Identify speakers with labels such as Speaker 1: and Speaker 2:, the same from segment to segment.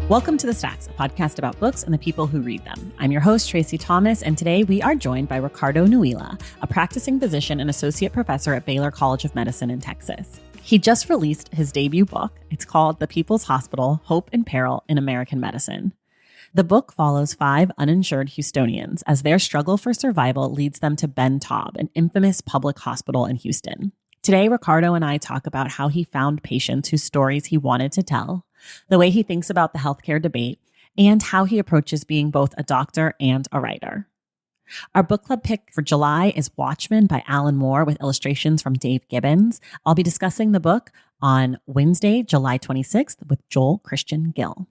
Speaker 1: Welcome to The Stacks, a podcast about books and the people who read them. I'm your host, Tracy Thomas, and today we are joined by Ricardo Nuila, a practicing physician and associate professor at Baylor College of Medicine in Texas. He just released his debut book. It's called The People's Hospital: Hope and Peril in American Medicine. The book follows 5 uninsured Houstonians as their struggle for survival leads them to Ben Taub, an infamous public hospital in Houston. Today, Ricardo and I talk about how he found patients whose stories he wanted to tell, the way he thinks about the healthcare debate, and how he approaches being both a doctor and a writer. Our book club pick for July is Watchmen by Alan Moore with illustrations from Dave Gibbons. I'll be discussing the book on Wednesday, July 26th with Joel Christian Gill.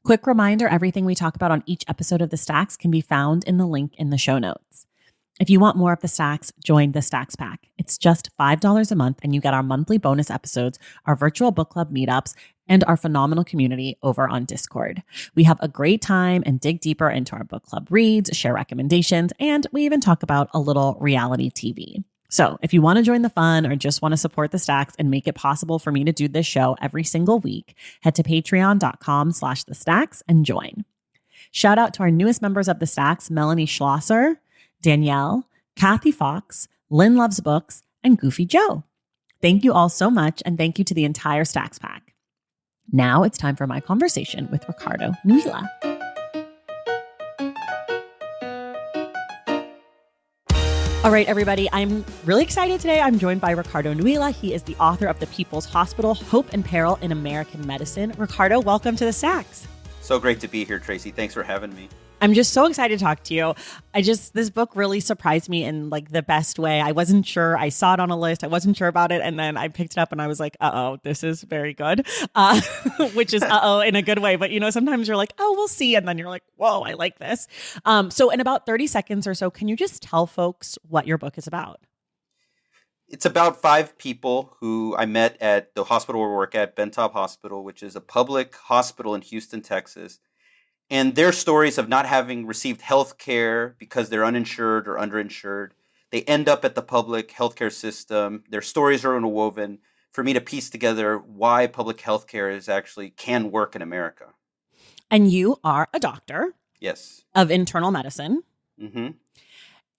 Speaker 1: Quick reminder, everything we talk about on each episode of The Stacks can be found in the link in the show notes. If you want more of The Stacks, join the Stacks Pack. It's just $5 a month and you get our monthly bonus episodes, our virtual book club meetups, and our phenomenal community over on Discord. We have a great time and dig deeper into our book club reads, share recommendations, and we even talk about a little reality TV. So if you want to join the fun or just want to support The Stacks and make it possible for me to do this show every single week, head to patreon.com/thestacks and join. Shout out to our newest members of The Stacks, Melanie Schlosser, Danielle, Kathy Fox, Lynn Loves Books, and Goofy Joe. Thank you all so much, and thank you to the entire Stacks Pack. Now it's time for my conversation with Ricardo Nuila. All right, everybody, I'm really excited today. I'm joined by Ricardo Nuila. He is the author of The People's Hospital: Hope and Peril in American Medicine. Ricardo, welcome to The Stacks.
Speaker 2: So great to be here, Tracy. Thanks for having me.
Speaker 1: I'm just so excited to talk to you. This book really surprised me in like the best way. I wasn't sure. I saw it on a list. I wasn't sure about it. And then I picked it up and I was like, this is very good, which is in a good way. But, sometimes you're like, we'll see. And then you're like, whoa, I like this. So in about 30 seconds or so, can you just tell folks what your book is about?
Speaker 2: It's about 5 people who I met at the hospital we work at, Ben Taub Hospital, which is a public hospital in Houston, Texas. And their stories of not having received health care because they're uninsured or underinsured. They end up at the public healthcare system. Their stories are interwoven for me to piece together why public healthcare can work in America.
Speaker 1: And you are a doctor.
Speaker 2: Yes.
Speaker 1: Of internal medicine.
Speaker 2: Mm-hmm.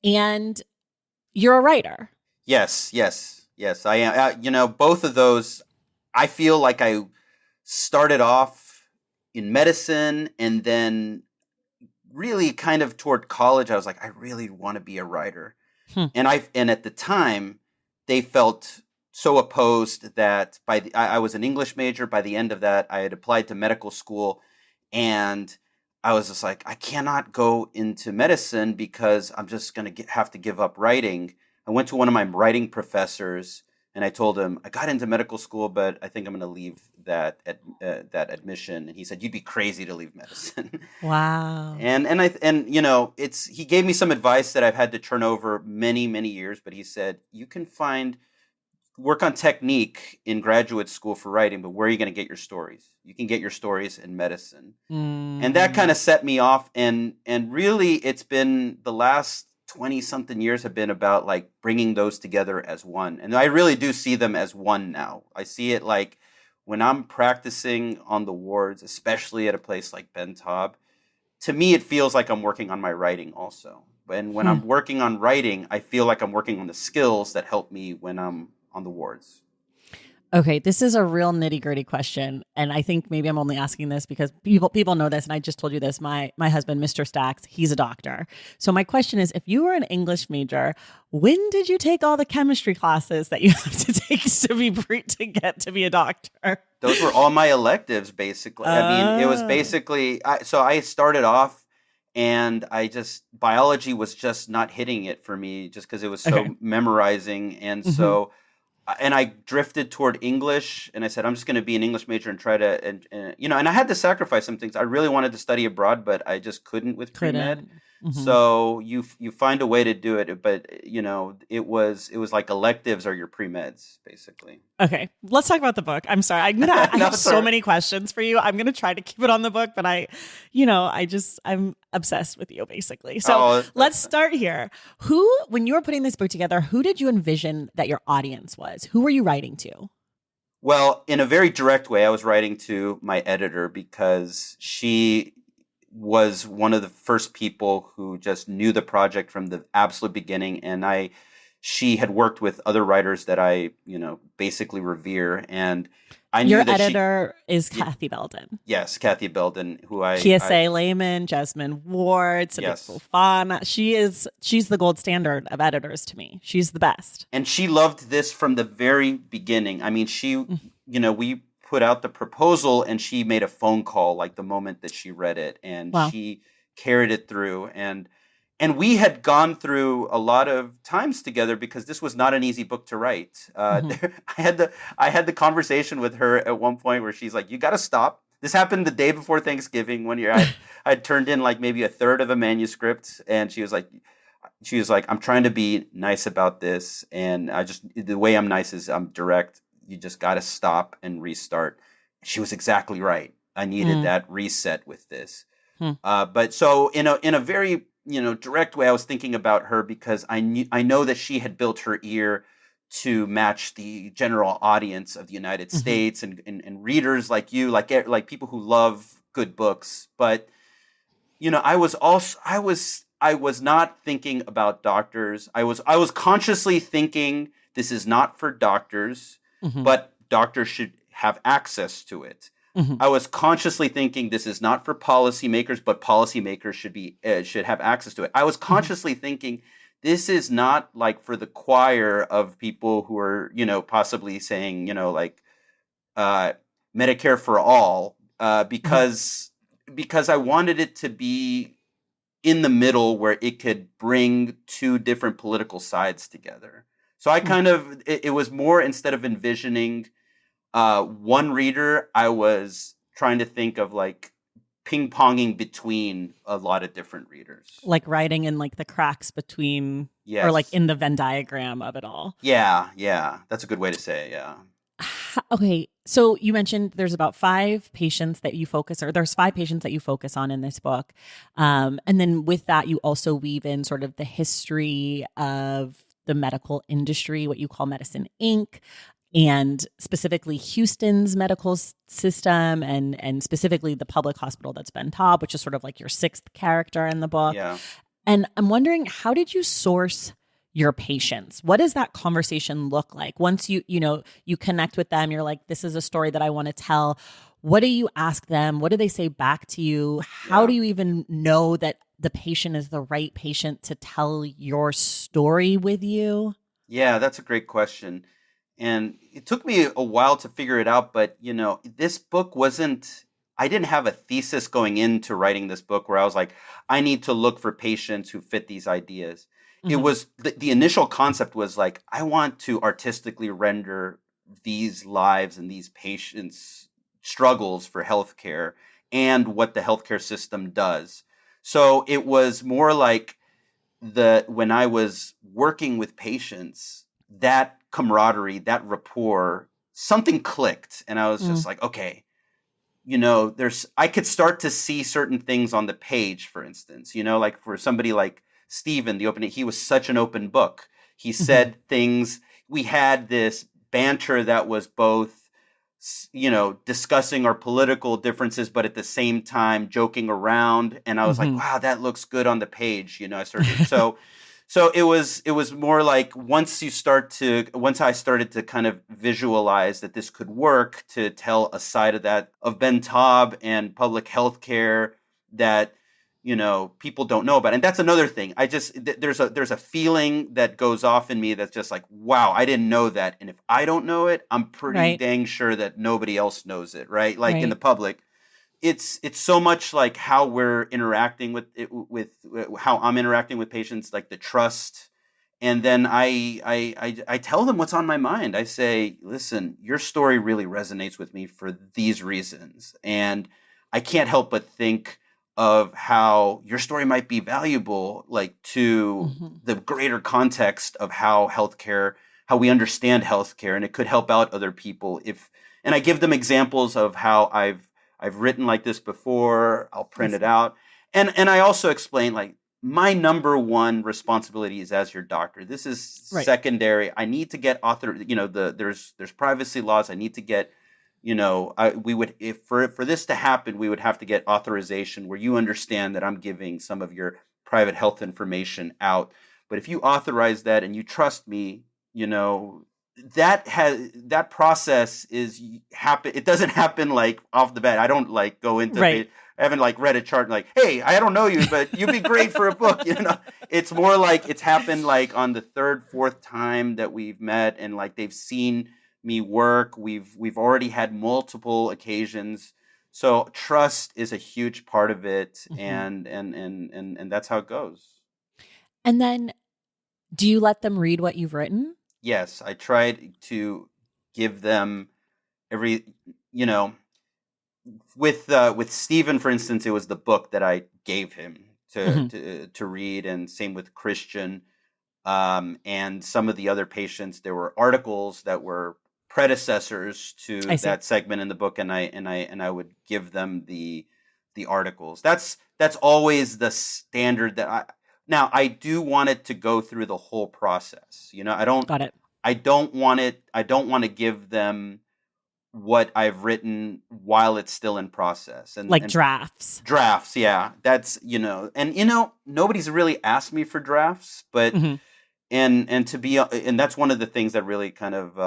Speaker 1: And you're a writer.
Speaker 2: Yes. I am. Both of those, I feel like I started off in medicine, and then really kind of toward college, I was like, I really want to be a writer. And at the time, they felt so opposed that I was an English major. By the end of that, I had applied to medical school, and I was just like, I cannot go into medicine because I'm just going to have to give up writing. I went to one of my writing professors, and I told him, I got into medical school, but I think I'm going to leave that admission. And he said, you'd be crazy to leave medicine.
Speaker 1: Wow.
Speaker 2: He gave me some advice that I've had to turn over many, many years. But he said, you can work on technique in graduate school for writing, but where are you going to get your stories? You can get your stories in medicine. And that kind of set me off. And really, it's been the last 20-something years have been about like bringing those together as one. And I really do see them as one now. I see it like when I'm practicing on the wards, especially at a place like Ben Taub, to me, it feels like I'm working on my writing also. And when I'm working on writing, I feel like I'm working on the skills that help me when I'm on the wards.
Speaker 1: Okay, this is a real nitty-gritty question, and I think maybe I'm only asking this because people know this, and I just told you this. My husband, Mr. Stacks, he's a doctor. So my question is, if you were an English major, when did you take all the chemistry classes that you have to take to get to be a doctor?
Speaker 2: Those were all my electives, basically. I mean, it was basically so I started off, and biology was just not hitting it for me, just because it was so memorizing, and so. And I drifted toward English, and I said, I'm just going to be an English major and try to, and I had to sacrifice some things. I really wanted to study abroad, but I just couldn't with pre-med. Mm-hmm. So you find a way to do it, but it was like electives are your pre-meds basically.
Speaker 1: Okay, let's talk about the book. I'm sorry, I have so many questions for you. I'm gonna try to keep it on the book, but I'm obsessed with you basically. So let's start here. When you were putting this book together, who did you envision that your audience was? Who were you writing to?
Speaker 2: Well, in a very direct way, I was writing to my editor because she was one of the first people who just knew the project from the absolute beginning, and she had worked with other writers that I, basically revere, and I
Speaker 1: Your
Speaker 2: knew that
Speaker 1: editor is
Speaker 2: y-
Speaker 1: Kathy Belden.
Speaker 2: yes, Kathy Belden, who I
Speaker 1: PSA Lehman, Jasmine Ward, Sadiq
Speaker 2: yes,
Speaker 1: Fofana. She's the gold standard of editors to me. She's the best.
Speaker 2: and she loved this from the very beginning. I mean, we put out the proposal and she made a phone call like the moment that she read it, and
Speaker 1: Wow.
Speaker 2: she carried it through. And we had gone through a lot of times together because this was not an easy book to write.
Speaker 1: Mm-hmm.
Speaker 2: I had the conversation with her at one point where she's like, "You got to stop." This happened the day before Thanksgiving one year. I'd turned in like maybe a third of a manuscript, and she was like, I'm trying to be nice about this. And the way I'm nice is I'm direct. You just got to stop and restart. She was exactly right. I needed
Speaker 1: Mm-hmm.
Speaker 2: that reset with this. But so in a very, direct way, I was thinking about her because I know that she had built her ear to match the general audience of the United
Speaker 1: Mm-hmm.
Speaker 2: States and readers like you, like people who love good books. But I was not thinking about doctors. I was consciously thinking this is not for doctors,
Speaker 1: Mm-hmm.
Speaker 2: but doctors should have access to it.
Speaker 1: Mm-hmm.
Speaker 2: I was consciously thinking this is not for policymakers, but policymakers should have access to it. I was
Speaker 1: Mm-hmm.
Speaker 2: consciously thinking this is not like for the choir of people who are, possibly saying, uh, Medicare for all,
Speaker 1: Mm-hmm.
Speaker 2: because I wanted it to be in the middle where it could bring two different political sides together. So it was more, instead of envisioning one reader, I was trying to think of like ping ponging between a lot of different readers.
Speaker 1: Like writing in like the cracks between, or like
Speaker 2: Yes.
Speaker 1: in the Venn diagram of it all.
Speaker 2: Yeah. Yeah. That's a good way to say it. Yeah.
Speaker 1: Okay, so you mentioned there's about five patients that you focus, or there's five patients that you focus on in this book, and then with that, you also weave in sort of the history of the medical industry, what you call Medicine Inc., and specifically Houston's medical system, and specifically the public hospital that's Ben Taub, which is sort of like your sixth character in the book.
Speaker 2: Yeah.
Speaker 1: And I'm wondering, how did you source your patients? What does that conversation look like? Once you connect with them, you're like, this is a story that I want to tell. What do you ask them? What do they say back to you? How
Speaker 2: Yeah.
Speaker 1: do you even know that the patient is the right patient to tell your story with you?
Speaker 2: Yeah, that's a great question. And it took me a while to figure it out, but this book wasn't, I didn't have a thesis going into writing this book where I was like, I need to look for patients who fit these ideas. It
Speaker 1: Hmm.
Speaker 2: was the initial concept was like, I want to artistically render these lives and these patients' struggles for healthcare and what the healthcare system does. So it was more like when I was working with patients, that camaraderie, that rapport, something clicked, and I was
Speaker 1: Mm.
Speaker 2: just like, okay, there's I could start to see certain things on the page, for instance, like for somebody like Stephen, the opening, he was such an open book. He
Speaker 1: Hmm.
Speaker 2: said things. We had this banter that was both discussing our political differences, but at the same time joking around. And I was like,
Speaker 1: Hmm.
Speaker 2: wow, that looks good on the page. I started so it was more like once I started to kind of visualize that this could work to tell a side of that of Ben Taub and public health care that people don't know about. And that's another thing. There's a feeling that goes off in me that's just like, wow, I didn't know that. And if I don't know it, I'm pretty
Speaker 1: Right.
Speaker 2: dang sure that nobody else knows it, right? Like in the
Speaker 1: Right.
Speaker 2: public, it's so much like how we're interacting with it, with how I'm interacting with patients, like the trust. And then I tell them what's on my mind. I say, listen, your story really resonates with me for these reasons, and I can't help but think of how your story might be valuable, like to
Speaker 1: Hmm.
Speaker 2: the greater context of how we understand healthcare, and it could help out other people if. And I give them examples of how I've written like this before. I'll
Speaker 1: I
Speaker 2: print it
Speaker 1: see.
Speaker 2: out, and I also explain like my number one responsibility is as your doctor. This is
Speaker 1: Right.
Speaker 2: secondary. I need to get there's privacy laws. I need to get, we would, if for this to happen, we would have to get authorization where you understand that I'm giving some of your private health information out. But if you authorize that and you trust me, that process is happen. It doesn't happen like off the bat. I don't like go into
Speaker 1: Right.
Speaker 2: I haven't like read a chart and like, hey, I don't know you, but you'd be great for a book. It's more like it's happened like on the third, fourth time that we've met, and like they've seen me work. We've already had multiple occasions, so trust is a huge part of it,
Speaker 1: Hmm.
Speaker 2: and that's how it goes.
Speaker 1: And then do you let them read what you've written?
Speaker 2: Yes, I tried to give them every, you know, with Stephen, for instance, it was the book that I gave him
Speaker 1: Hmm.
Speaker 2: to read, and same with Christian. And some of the other patients, there were articles that were predecessors to
Speaker 1: I see.
Speaker 2: that segment in the book, and I would give them the articles. That's always the standard that I do want it to go through the whole process.
Speaker 1: Got it.
Speaker 2: I don't want to give them what I've written while it's still in process, and
Speaker 1: Like drafts.
Speaker 2: drafts. Yeah, that's and nobody's really asked me for drafts, but
Speaker 1: Hmm.
Speaker 2: and that's one of the things that really kind of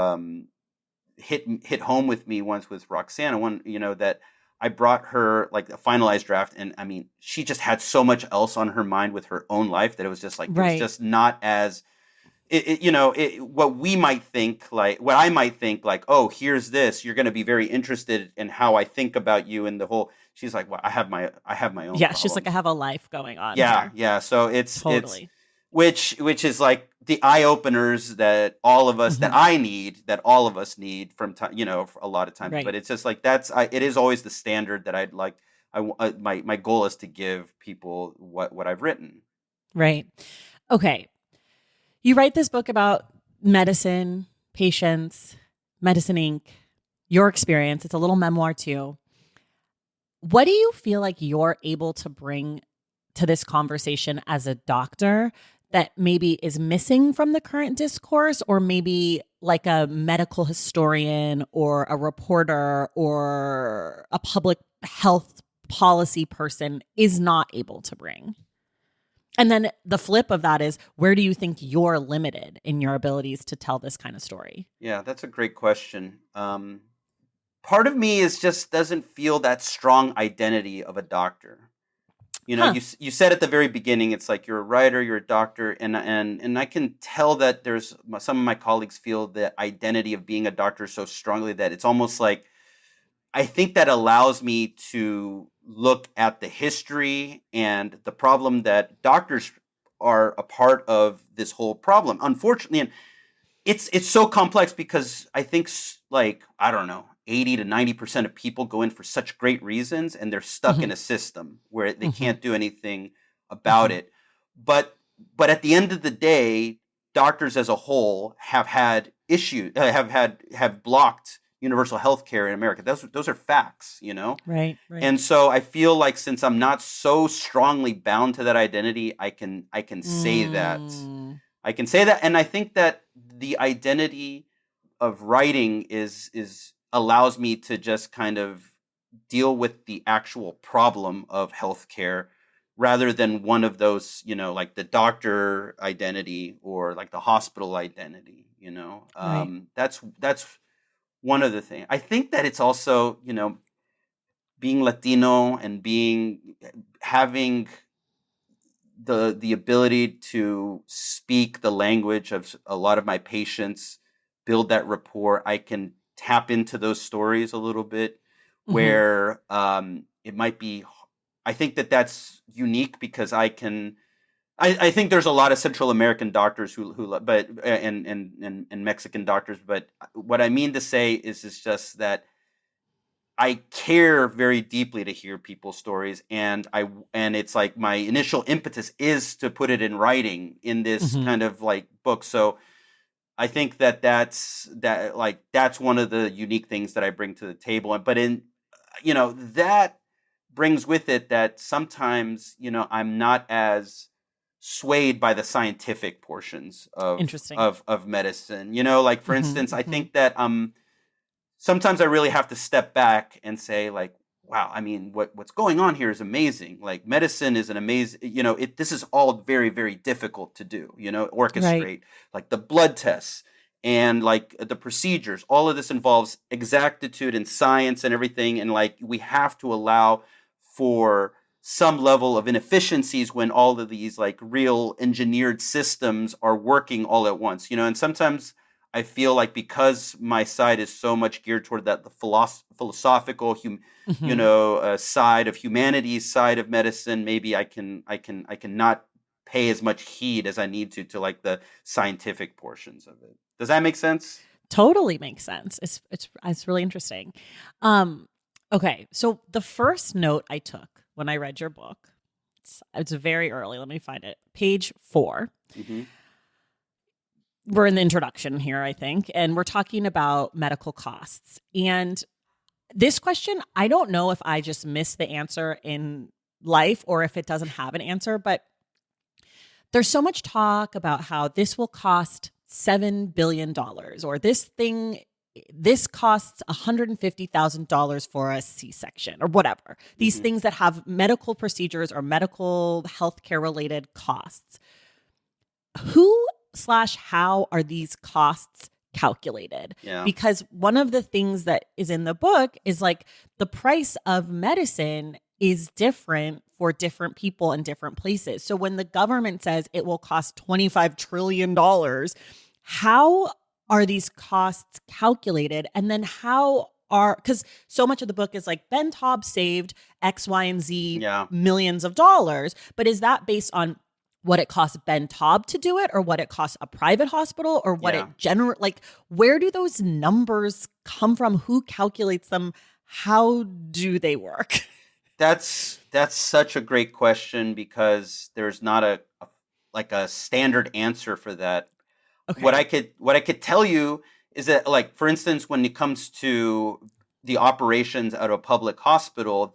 Speaker 2: hit home with me once with Roxana. One, that I brought her like a finalized draft, and I mean, she just had so much else on her mind with her own life that it was
Speaker 1: Right.
Speaker 2: just not as what we might think, like what I might think, like, oh, here's this, you're going to be very interested in how I think about you and the whole. She's like, well, I have my own
Speaker 1: Yeah. She's like, I
Speaker 2: problems.
Speaker 1: have a life going on
Speaker 2: Yeah,
Speaker 1: here.
Speaker 2: yeah. So it's
Speaker 1: Totally.
Speaker 2: which is like the eye openers that
Speaker 1: Hmm.
Speaker 2: all of us need from time, a lot of times. But
Speaker 1: Right.
Speaker 2: it's just like it is always the standard that I'd like. My goal is to give people what I've written.
Speaker 1: Right. Okay. You write this book about medicine, patients, Medicine Inc., your experience. It's a little memoir too. What do you feel like you're able to bring to this conversation as a doctor that maybe is missing from the current discourse, or maybe like a medical historian or a reporter or a public health policy person is not able to bring? And then the flip of that is, where do you think you're limited in your abilities to tell this kind of story?
Speaker 2: Yeah, that's a great question. Part of me is just doesn't feel that strong identity of a doctor.
Speaker 1: Huh.
Speaker 2: You said at the very beginning, it's like you're a writer, you're a doctor, and I can tell that there's some of my colleagues feel the identity of being a doctor so strongly that it's almost like I think that allows me to look at the history and the problem that doctors are a part of this whole problem. Unfortunately, and it's so complex because I think like I don't know, 80 to 90% of people go in for such great reasons and they're stuck
Speaker 1: Hmm.
Speaker 2: in a system where they
Speaker 1: Hmm.
Speaker 2: can't do anything about
Speaker 1: Hmm.
Speaker 2: it. But at the end of the day, doctors as a whole have had issues, have blocked universal health care in America. Those are facts.
Speaker 1: Right. Right.
Speaker 2: And so I feel like since I'm not so strongly bound to that identity, I can say that.
Speaker 1: Mm.
Speaker 2: I can say that, and I think that the identity of writing is allows me to just kind of deal with the actual problem of healthcare rather than one of those, like the doctor identity or like the hospital identity.
Speaker 1: Right.
Speaker 2: That's one of the things. I think that it's also, being Latino and being having the ability to speak the language of a lot of my patients, build that rapport. I can tap into those stories a little bit,
Speaker 1: Hmm.
Speaker 2: where it might be. I think that that's unique because I can. I think there's a lot of Central American doctors but and Mexican doctors, but what I mean to say is just that I care very deeply to hear people's stories, and it's like my initial impetus is to put it in writing in this
Speaker 1: Hmm.
Speaker 2: kind of like book. So I think that that's one of the unique things that I bring to the table. But that brings with it that sometimes I'm not as swayed by the scientific portions
Speaker 1: Interesting.
Speaker 2: of medicine. You know, like for
Speaker 1: Hmm.
Speaker 2: instance, I
Speaker 1: Hmm.
Speaker 2: think that sometimes I really have to step back and say like, wow, I mean, what's going on here is amazing. Like medicine is an amazing, you know, this is all very, very difficult to do, you know,
Speaker 1: Right.
Speaker 2: orchestrate like the blood tests and like the procedures. All of this involves exactitude and science and everything. And like we have to allow for some level of inefficiencies when all of these like real engineered systems are working all at once, you know, and sometimes I feel like because my side is so much geared toward that the philosophical,
Speaker 1: Hmm.
Speaker 2: side of humanities, side of medicine, maybe I can not pay as much heed as I need to like the scientific portions of it. Does that make sense?
Speaker 1: Totally makes sense. It's really interesting. Um, okay, so the first note I took when I read your book, it's very early. Let me find it. Page 4.
Speaker 2: Hmm.
Speaker 1: We're in the introduction here, I think, and we're talking about medical costs. And this question, I don't know if I just missed the answer in life or if it doesn't have an answer, but there's so much talk about how this will cost $7 billion or this costs $150,000 for a C-section or whatever. These
Speaker 2: Hmm.
Speaker 1: things that have medical procedures or medical healthcare related costs. Who slash how are these costs calculated?
Speaker 2: Yeah.
Speaker 1: Because one of the things that is in the book is like the price of medicine is different for different people in different places. So when the government says it will cost $25 trillion, how are these costs calculated? And then because so much of the book is like Ben Taub saved X, Y, and Z
Speaker 2: Yeah.
Speaker 1: millions of dollars, but is that based on what it costs Ben Taub to do it or what it costs a private hospital or what
Speaker 2: Yeah.
Speaker 1: it like where do those numbers come from? Who calculates them? How do they work?
Speaker 2: That's such a great question because there's not like a standard answer for that.
Speaker 1: Okay.
Speaker 2: What I could tell you is that like for instance when it comes to the operations at a public hospital,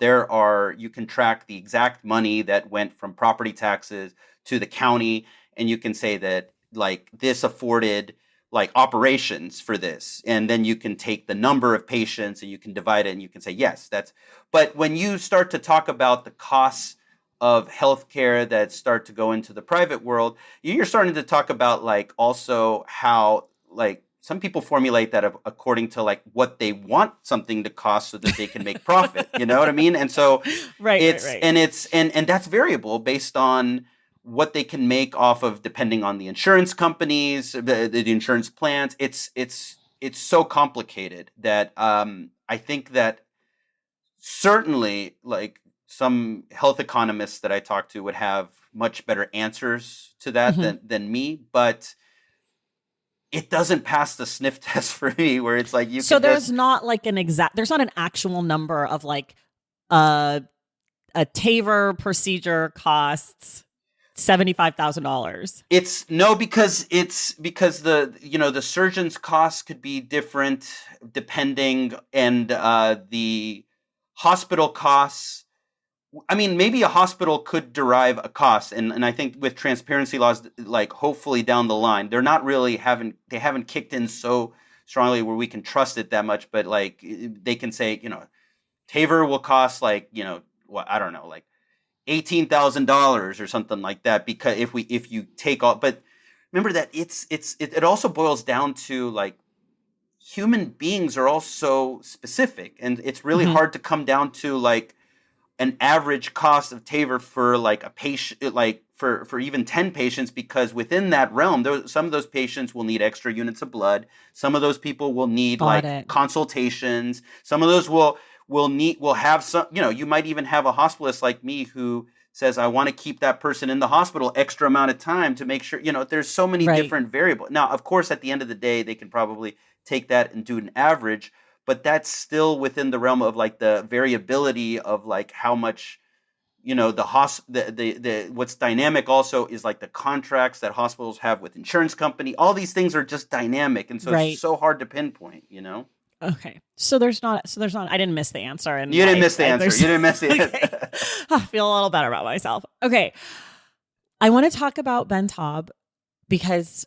Speaker 2: you can track the exact money that went from property taxes to the county, and you can say that like this afforded like operations for this, and then you can take the number of patients and you can divide it and you can say yes, that's. But when you start to talk about the costs of healthcare that start to go into the private world, you're starting to talk about like also how like some people formulate that according to like what they want something to cost so that they can make profit, you know what I mean? And so
Speaker 1: Right, right, right.
Speaker 2: and that's variable based on what they can make off of depending on the insurance companies, the insurance plans. It's so complicated that I think that certainly like some health economists that I talk to would have much better answers to that
Speaker 1: Mhm.
Speaker 2: than me, but it doesn't pass the sniff test for me where it's like you
Speaker 1: So
Speaker 2: could just
Speaker 1: there's not an actual number of like uh a TAVR procedure costs $75,000.
Speaker 2: it's no because the surgeon's costs could be different depending, and the hospital costs. I mean, maybe a hospital could derive a cost, and I think with transparency laws, like hopefully down the line, they haven't kicked in so strongly where we can trust it that much. But like they can say, TAVR will cost like what, I don't know, like $18,000 or something like that, because if you take all, but remember that it also boils down to like human beings are also specific, and it's really
Speaker 1: Mhm.
Speaker 2: hard to come down to like an average cost of TAVR for like a patient, like for even 10 patients, because within that realm, some of those patients will need extra units of blood. Some of those people will need
Speaker 1: Got
Speaker 2: like
Speaker 1: it.
Speaker 2: consultations. Some of those will have some, you might even have a hospitalist like me who says, I want to keep that person in the hospital extra amount of time to make sure, there's so many
Speaker 1: Right.
Speaker 2: different variables. Now, of course, at the end of the day, they can probably take that and do an average, but that's still within the realm of like the variability of like how much the what's dynamic also is like the contracts that hospitals have with insurance company. All these things are just dynamic, and so it's
Speaker 1: Right.
Speaker 2: so hard to pinpoint.
Speaker 1: Okay. So there's not I didn't miss the answer in
Speaker 2: You didn't
Speaker 1: life.
Speaker 2: miss the answer. You
Speaker 1: There's
Speaker 2: didn't miss the
Speaker 1: okay.
Speaker 2: answer.
Speaker 1: I feel a little better about myself. Okay. I want to talk about Ben Taub because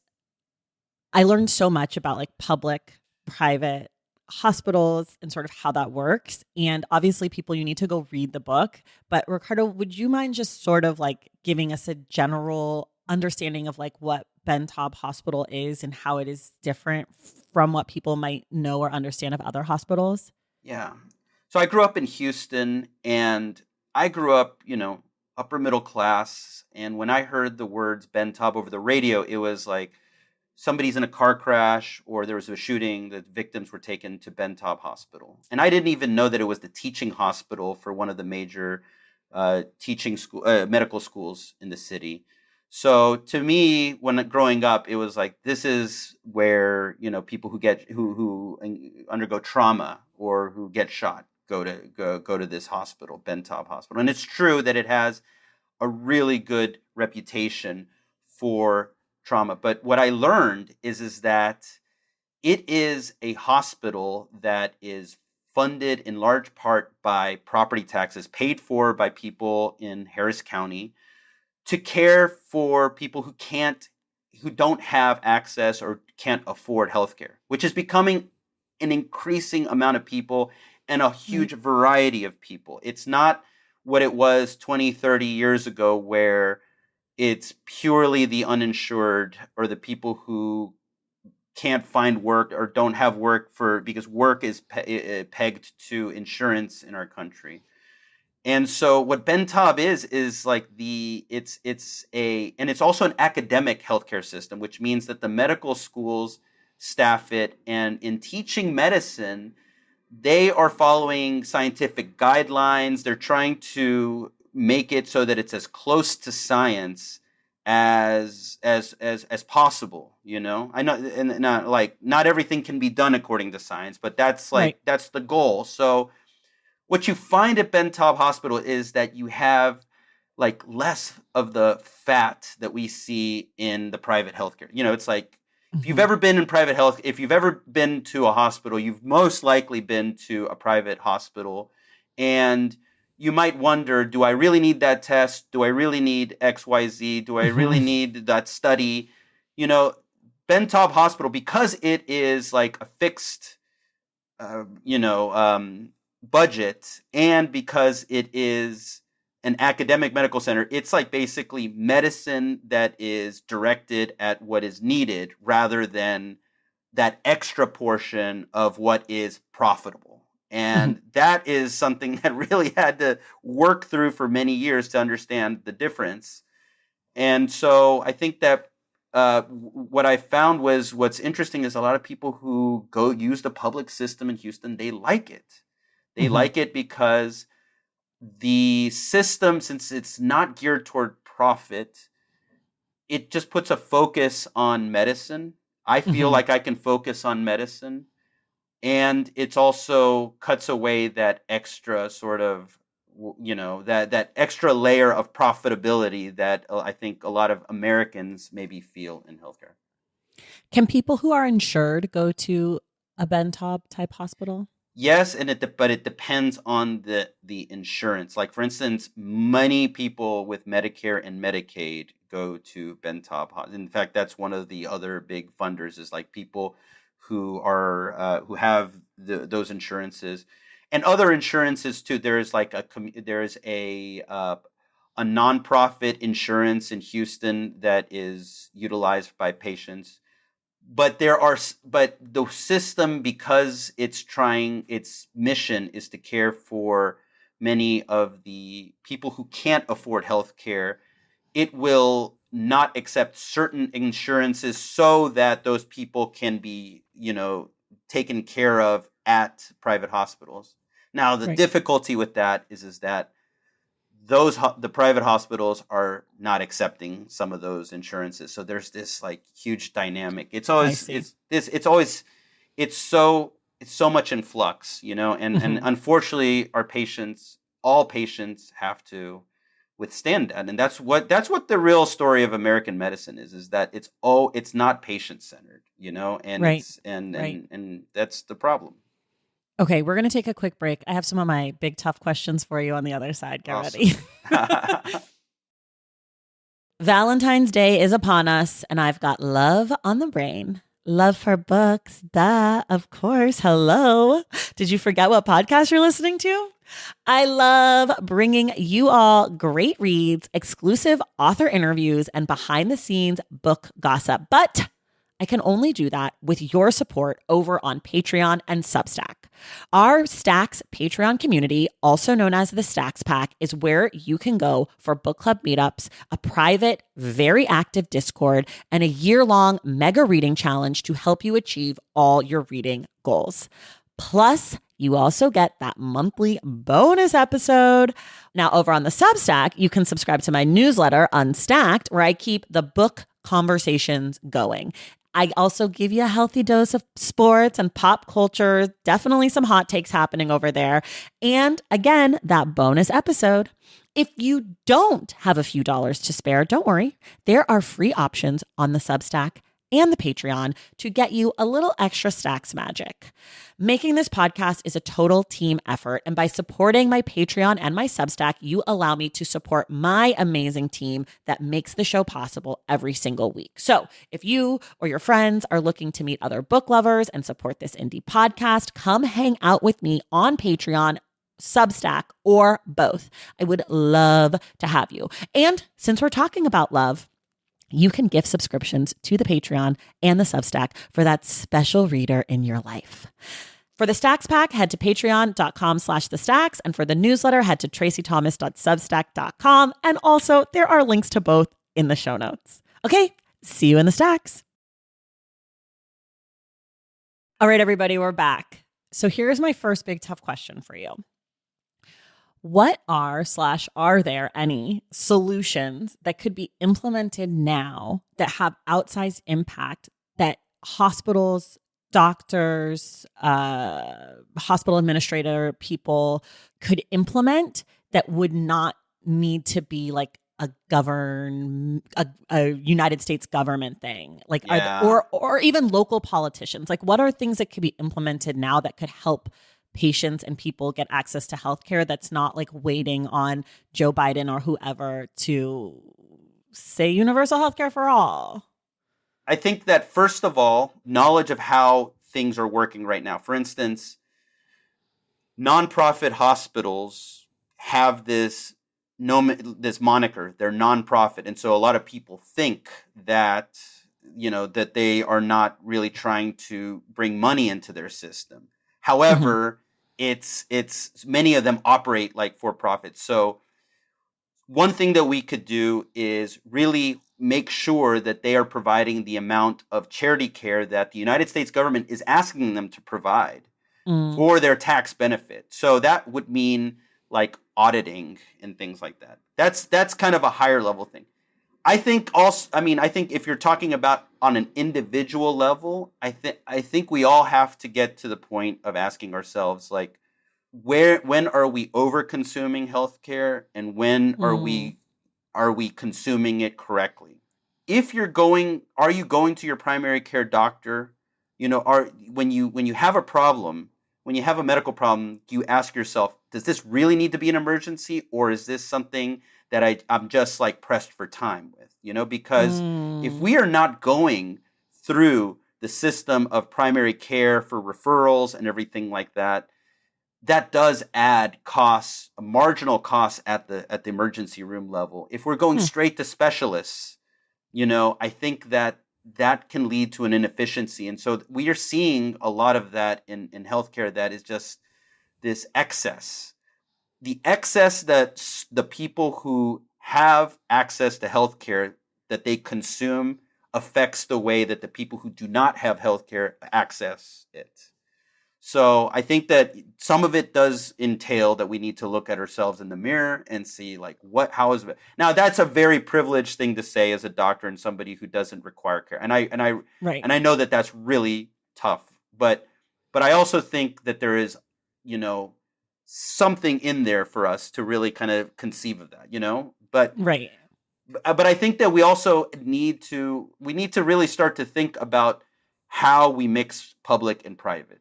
Speaker 1: I learned so much about like public, private hospitals and sort of how that works. And obviously, people, you need to go read the book. But Ricardo, would you mind just sort of like giving us a general understanding of like what Ben Taub Hospital is and how it is different from what people might know or understand of other hospitals?
Speaker 2: Yeah. So I grew up in Houston, and I grew up, upper middle class. And when I heard the words Ben Taub over the radio, it was like somebody's in a car crash or there was a shooting. The victims were taken to Ben Taub Hospital. And I didn't even know that it was the teaching hospital for one of the major medical schools in the city. So to me, when growing up, it was like this is where people who undergo trauma or who get shot go to this hospital, Ben Taub Hospital, and it's true that it has a really good reputation for trauma. But what I learned is that it is a hospital that is funded in large part by property taxes paid for by people in Harris County to care for people who don't have access or can't afford healthcare, which is becoming an increasing amount of people and a
Speaker 1: Right.
Speaker 2: huge variety of people. It's not what it was 20, 30 years ago where it's purely the uninsured or the people who can't find work or don't have work because work is pegged to insurance in our country. And so what Ben Taub is like it's also an academic healthcare system, which means that the medical schools staff it, and in teaching medicine, they are following scientific guidelines. They're trying to make it so that it's as close to science as possible. I know, and not everything can be done according to science, but
Speaker 1: Right.
Speaker 2: that's the goal. So what you find at Ben Taub Hospital is that you have like less of the fat that we see in the private healthcare. It's like
Speaker 1: Hmm.
Speaker 2: if you've ever been to a hospital, you've most likely been to a private hospital, and you might wonder, do I really need that test? Do I really need XYZ? Do I
Speaker 1: Hmm.
Speaker 2: really need that study? You know, Ben Taub Hospital, because it is like a fixed uh, you know, um, budget, and because it is an academic medical center, it's like basically medicine that is directed at what is needed rather than that extra portion of what is profitable. And that is something that really had to work through for many years to understand the difference. And so I think that what I found was what's interesting is a lot of people who go use the public system in Houston, they like it. They
Speaker 1: Hmm.
Speaker 2: like it because the system, since it's not geared toward profit, it just puts a focus on medicine. I feel
Speaker 1: Hmm.
Speaker 2: like I can focus on medicine, and it's also cuts away that extra sort of that extra layer of profitability that I think a lot of Americans maybe feel in healthcare.
Speaker 1: Can people who are insured go to a Ben Taub type hospital?
Speaker 2: Yes, but it depends on the insurance. Like for instance, many people with Medicare and Medicaid go to Bentop. In fact, that's one of the other big funders is like people who have those insurances and other insurances too. There's a nonprofit insurance in Houston that is utilized by patients, but the system, because its mission is to care for many of the people who can't afford health care, it will not accept certain insurances so that those people can be taken care of at private hospitals. Now the
Speaker 1: Right.
Speaker 2: difficulty with that is that the private hospitals are not accepting some of those insurances. So there's this like huge dynamic. It's
Speaker 1: I
Speaker 2: always
Speaker 1: see.
Speaker 2: it's so much in flux, and
Speaker 1: Hmm.
Speaker 2: unfortunately all patients have to withstand that. And that's what the real story of American medicine is that it's not patient centered, and
Speaker 1: Right.
Speaker 2: it's and
Speaker 1: Right.
Speaker 2: and and that's the problem.
Speaker 1: Okay, we're going to take a quick break. I have some of my big tough questions for you on the other side. Get ready.
Speaker 2: Awesome.
Speaker 1: Valentine's Day is upon us, and I've got love on the brain. Love for books, duh, of course. Hello. Did you forget what podcast you're listening to? I love bringing you all great reads, exclusive author interviews, and behind the scenes book gossip. But I can only do that with your support over on Patreon and Substack. Our Stacks Patreon community, also known as the Stacks Pack, is where you can go for book club meetups, a private, very active Discord, and a year-long mega reading challenge to help you achieve all your reading goals. Plus, you also get that monthly bonus episode. Now, over on the Substack, you can subscribe to my newsletter, Unstacked, where I keep the book conversations going. I also give you a healthy dose of sports and pop culture, definitely some hot takes happening over there. And again, that bonus episode. If you don't have a few dollars to spare, don't worry. There are free options on the Substack and the Patreon to get you a little extra Stacks magic. Making this podcast is a total team effort, and by supporting my Patreon and my Substack, you allow me to support my amazing team that makes the show possible every single week. So if you or your friends are looking to meet other book lovers and support this indie podcast, come hang out with me on Patreon, Substack, or both. I would love to have you. And since we're talking about love, you can gift subscriptions to the Patreon and the Substack for that special reader in your life. For the Stacks Pack, head to patreon.com/thestacks. And for the newsletter, head to tracythomas.substack.com. And also, there are links to both in the show notes. Okay, see you in the Stacks. All right, everybody, we're back. So here's my first big tough question for you. What are there any solutions that could be implemented now that have outsized impact that hospitals, doctors, hospital administrator people could implement that would not need to be like a United States government thing, like or even local politicians? Like, what are things that could be implemented now that could help patients and people get access to healthcare that's not like waiting on Joe Biden or whoever to say universal healthcare for all?
Speaker 2: I think that, first of all, knowledge of how things are working right now. For instance, nonprofit hospitals have this moniker. They're nonprofit. And so a lot of people think that, that they are not really trying to bring money into their system. However, it's many of them operate like for profit. So one thing that we could do is really make sure that they are providing the amount of charity care that the United States government is asking them to provide for their tax benefit. So that would mean like auditing and things like that. That's kind of a higher level thing. I think if you're talking about on an individual level, I think we all have to get to the point of asking ourselves, like, when are we over consuming healthcare, and when are we consuming it correctly? If are you going to your primary care doctor? When you have a problem, when you have a medical problem, you ask yourself, does this really need to be an emergency, or is this something that I'm just like pressed for time with? Because if we are not going through the system of primary care for referrals and everything like that, that does add costs, marginal costs at the emergency room level. If we're going straight to specialists, I think that can lead to an inefficiency. And so we are seeing a lot of that in healthcare, that is just this excess. The excess that the people who have access to healthcare that they consume affects the way that the people who do not have healthcare access it. So I think that some of it does entail that we need to look at ourselves in the mirror and see, like, how is it? Now, that's a very privileged thing to say as a doctor and somebody who doesn't require care. And I know that that's really tough, but I also think that there is, something in there for us to really kind of conceive of that, but
Speaker 1: right.
Speaker 2: But I think that we also need to really start to think about how we mix public and private.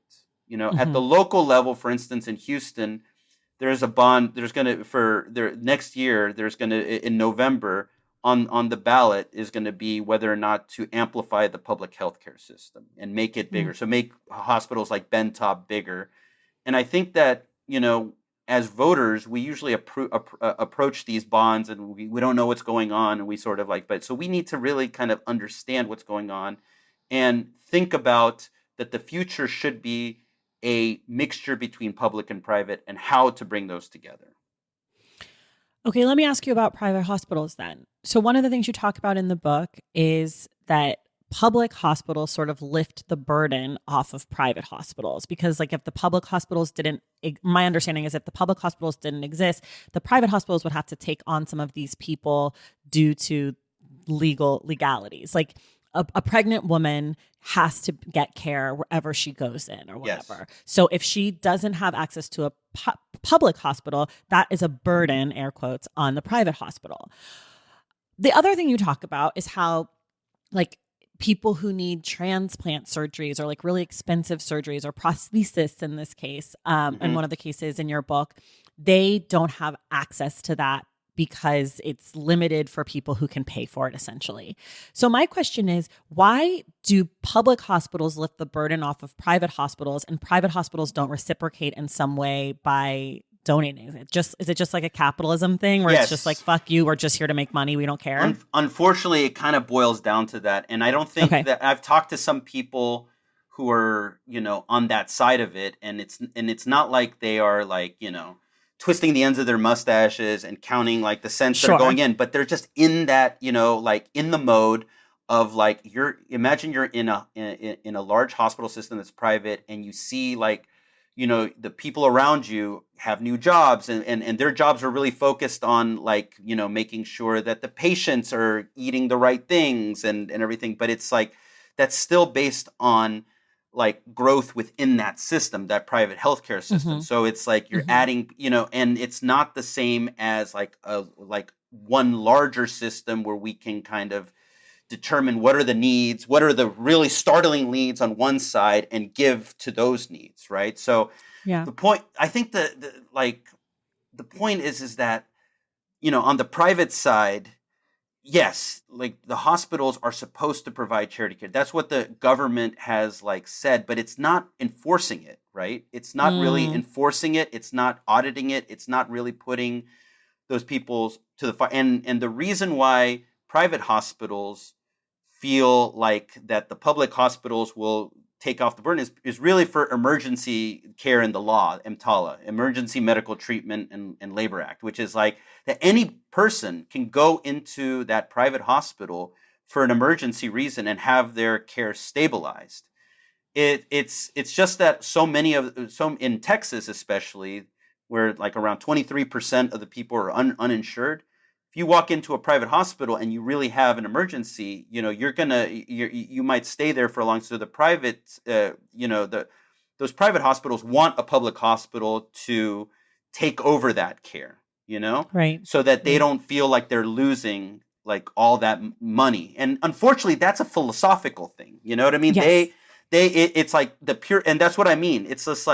Speaker 2: At the local level, for instance, in Houston, there's a bond. Next year, in November, on the ballot is going to be whether or not to amplify the public healthcare system and make it bigger. So make hospitals like Bentop bigger. And I think that, as voters, we usually approach these bonds and we don't know what's going on, and we sort of but so we need to really kind of understand what's going on and think about that the future should be a mixture between public and private and how to bring those together.
Speaker 1: Okay, let me ask you about private hospitals then. So one of the things you talk about in the book is that public hospitals sort of lift the burden off of private hospitals, because if the public hospitals didn't, my understanding is if the public hospitals didn't exist, the private hospitals would have to take on some of these people due to legalities. A pregnant woman has to get care wherever she goes in or whatever. Yes. So if she doesn't have access to a public hospital, that is a burden, air quotes, on the private hospital. The other thing you talk about is how people who need transplant surgeries or really expensive surgeries or prosthesis in this case, in one of the cases in your book, they don't have access to that because it's limited for people who can pay for it, essentially. So my question is, why do public hospitals lift the burden off of private hospitals and private hospitals don't reciprocate in some way by donating? Is it just like a capitalism thing where It's just fuck you, we're just here to make money, we don't care?
Speaker 2: Unfortunately, it kind of boils down to that. And I don't think that I've talked to some people who are, on that side of it. And it's not like they are twisting the ends of their mustaches and counting the cents that are going in, but they're just in that, in the mode of imagine you're in a large hospital system that's private, and you see the people around you have new jobs, and their jobs are really focused on making sure that the patients are eating the right things and everything. But it's that's still based on growth within that system, that private healthcare system. So it's you're adding, and it's not the same as one larger system where we can kind of determine what are the needs, what are the really startling needs on one side, and give to those needs, right? So the point, I think the point is that, on the private side, yes, the hospitals are supposed to provide charity care. That's what the government has said, but it's not enforcing it, right? It's not really enforcing it. It's not auditing it. It's not really putting those people to the fire. And the reason why private hospitals feel that the public hospitals will take off the burden is really for emergency care in the law, EMTALA, Emergency Medical Treatment and Labor Act, which is that any person can go into that private hospital for an emergency reason and have their care stabilized. It's just that so in Texas especially, where around 23% of the people are uninsured. If you walk into a private hospital and you really have an emergency, you might stay there for a long. So the private, those private hospitals want a public hospital to take over that care,
Speaker 1: right?
Speaker 2: So that they don't feel like they're losing all that money. And unfortunately, that's a philosophical thing. You know what I mean?
Speaker 1: Yes.
Speaker 2: It's the pure, and that's what I mean. It's just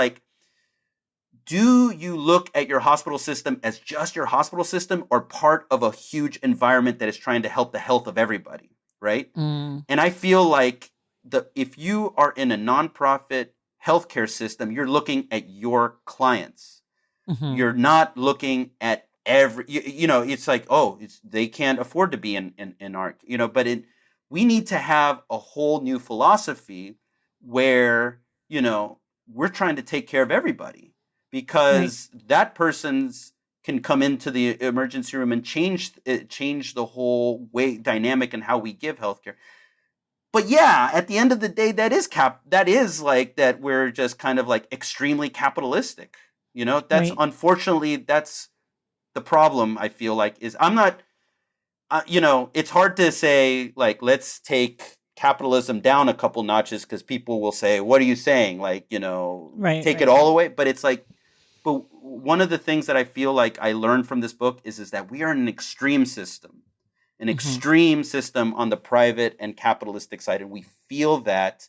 Speaker 2: do you look at your hospital system as just your hospital system or part of a huge environment that is trying to help the health of everybody, right? And I feel if you are in a nonprofit healthcare system, you're looking at your clients. You're not looking at it's they can't afford to be in our, but we need to have a whole new philosophy where, we're trying to take care of everybody. Because that person's can come into the emergency room and change the whole way dynamic and how we give healthcare. But yeah, at the end of the day, that is that we're just kind of extremely capitalistic. That's unfortunately that's the problem. I feel is I'm not. It's hard to say let's take capitalism down a couple notches because people will say, "What are you saying?" Take it all away. But it's but one of the things that I feel I learned from this book is that we are in an extreme system on the private and capitalistic side. And we feel that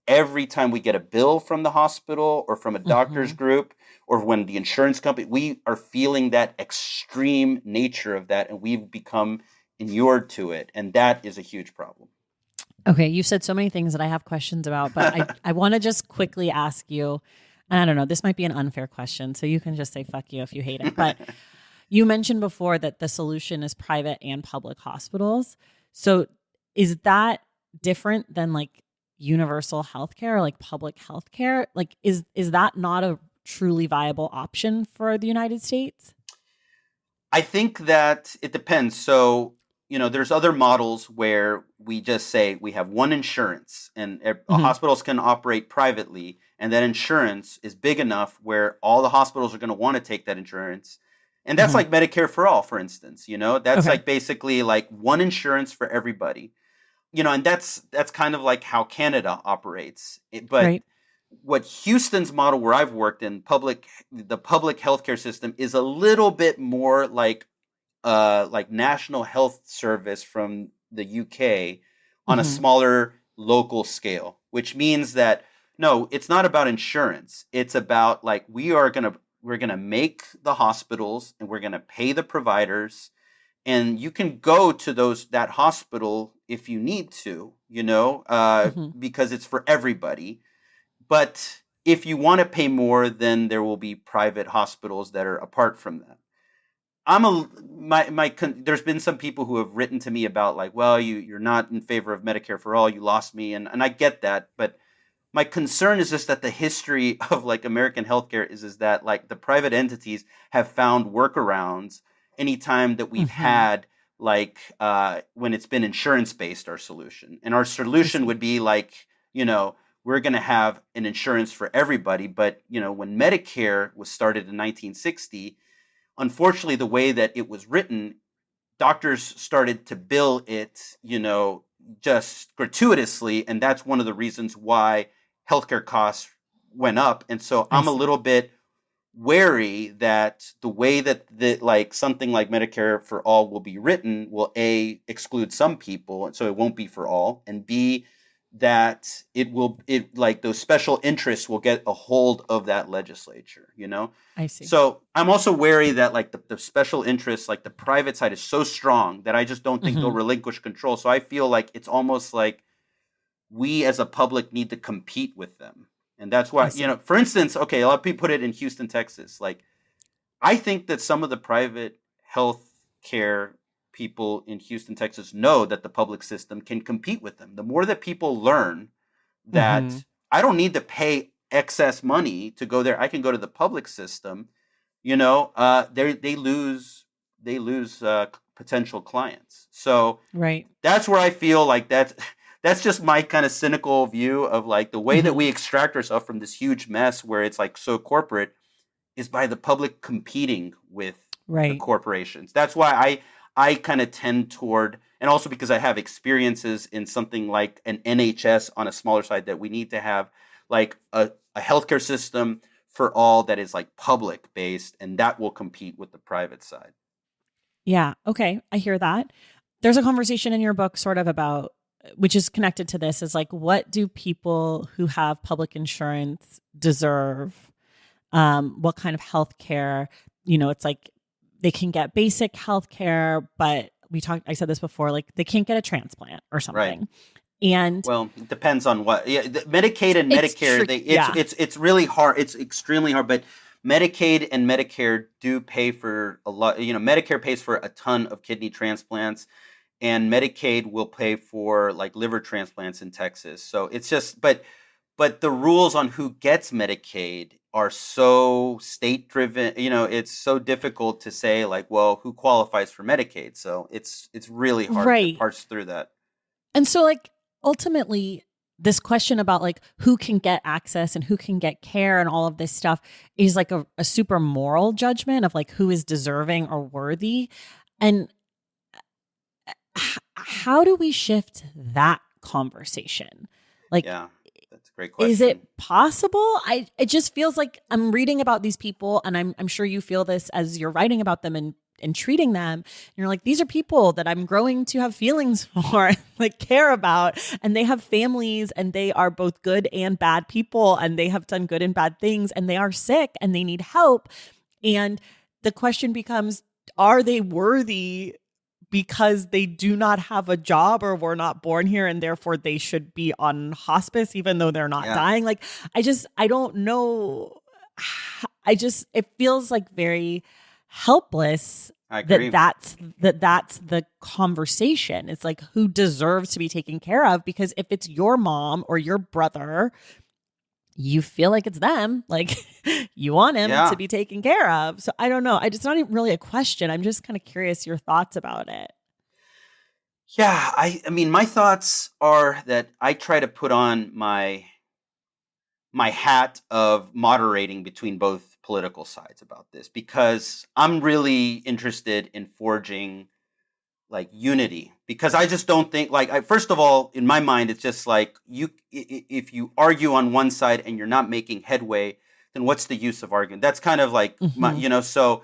Speaker 2: every time we get a bill from the hospital or from a doctor's group or when the insurance company, we are feeling that extreme nature of that. And we've become inured to it, and that is a huge problem.
Speaker 1: Okay, you've said so many things that I have questions about, but I want to just quickly ask you, and I don't know, this might be an unfair question, so you can just say fuck you if you hate it. But you mentioned before that the solution is private and public hospitals. So is that different than like universal healthcare or like public healthcare? Like is that not a truly viable option for the United States?
Speaker 2: I think that it depends. So, there's other models where we just say we have one insurance and
Speaker 1: Hmm.
Speaker 2: hospitals can operate privately, and that insurance is big enough where all the hospitals are going to want to take that insurance. And that's
Speaker 1: Hmm.
Speaker 2: like Medicare for all, for instance, that's
Speaker 1: Okay.
Speaker 2: like basically like one insurance for everybody. And that's kind of like how Canada operates. But
Speaker 1: Right.
Speaker 2: what Houston's model, where I've worked in the public healthcare system, is a little bit more like National Health Service from the UK on a
Speaker 1: Hmm.
Speaker 2: smaller local scale, which means that no, it's not about insurance. It's about like we're gonna make the hospitals and we're gonna pay the providers, and you can go to that hospital if you need to,
Speaker 1: Hmm.
Speaker 2: because it's for everybody. But if you want to pay more, then there will be private hospitals that are apart from that. I'm a my there's been some people who have written to me about like, well, you're not in favor of Medicare for all, you lost me, and I get that, but my concern is just that the history of like American healthcare is that like the private entities have found workarounds anytime that we've
Speaker 1: Hmm.
Speaker 2: had like when it's been insurance based, our solution. And our
Speaker 1: I
Speaker 2: solution
Speaker 1: see.
Speaker 2: would be like, you know, we're going to have an insurance for everybody. But, when Medicare was started in 1960, unfortunately, the way that it was written, doctors started to bill it, just gratuitously, and that's one of the reasons why healthcare costs went up. And so
Speaker 1: I
Speaker 2: I'm a
Speaker 1: see.
Speaker 2: little bit wary that the way that like something like Medicare for all will be written will A, exclude some people, and so it won't be for all, and B, that it like those special interests will get a hold of that legislature,
Speaker 1: I see.
Speaker 2: so I'm also wary that like the special interests, like the private side, is so strong that I just don't think they'll
Speaker 1: Hmm.
Speaker 2: relinquish control. So I feel like it's almost like we as a public need to compete with them. And that's
Speaker 1: I
Speaker 2: why,
Speaker 1: see.
Speaker 2: for instance, okay, a lot of people put it in Houston, Texas. Like, I think that some of the private health care people in Houston, Texas know that the public system can compete with them. The more that people learn
Speaker 1: Hmm.
Speaker 2: that I don't need to pay excess money to go there, I can go to the public system, they lose potential clients. So
Speaker 1: Right.
Speaker 2: that's where I feel like that's just my kind of cynical view of like the way that
Speaker 1: Hmm.
Speaker 2: we extract ourselves from this huge mess where it's like so corporate is by the public competing with the
Speaker 1: Right.
Speaker 2: corporations. That's why I kind of tend toward, and also because I have experiences in something like an NHS on a smaller side, that we need to have like a healthcare system for all that is like public based, and that will compete with the private side.
Speaker 1: Yeah. Okay. I hear that. There's a conversation in your book sort of about, which is connected to this, is like, what do people who have public insurance deserve? What kind of health care? It's like they can get basic health care, but I said this before, like they can't get a transplant or
Speaker 2: Right.
Speaker 1: something. And
Speaker 2: Well, it depends on what. Yeah, Medicaid and
Speaker 1: it's
Speaker 2: Medicare,
Speaker 1: tricky.
Speaker 2: they it's
Speaker 1: Yeah.
Speaker 2: it's it's really hard. It's extremely hard. But Medicaid and Medicare do pay for a lot. Medicare pays for a ton of kidney transplants, and Medicaid will pay for like liver transplants in Texas. So it's just, but the rules on who gets Medicaid are so state driven. It's so difficult to say like, well, who qualifies for Medicaid. So it's really hard to
Speaker 1: Right.
Speaker 2: parse through that.
Speaker 1: And so, like, ultimately, this question about like who can get access and who can get care and all of this stuff is like a super moral judgment of like who is deserving or worthy. And how do we shift that conversation? Like,
Speaker 2: Yeah, that's a great
Speaker 1: is it
Speaker 2: question.
Speaker 1: possible? It just feels like I'm reading about these people, and I'm sure you feel this as you're writing about them and treating them. And you're like, these are people that I'm growing to have feelings for, like care about, and they have families, and they are both good and bad people, and they have done good and bad things, and they are sick and they need help. And the question becomes, are they worthy because they do not have a job or were not born here and therefore they should be on hospice even though they're not dying. Like, I don't know. It feels like very helpless.
Speaker 2: I agree.
Speaker 1: That's the conversation. It's like, who deserves to be taken care of? Because if it's your mom or your brother, you feel like it's them. Like, you want him to be taken care of. So I don't know. It's not even really a question. I'm just kind of curious your thoughts about it.
Speaker 2: Yeah, I mean, my thoughts are that I try to put on my hat of moderating between both political sides about this, because I'm really interested in forging like unity, because I just don't think first of all, in my mind, it's just like if you argue on one side and you're not making headway, then what's the use of arguing? That's kind of like so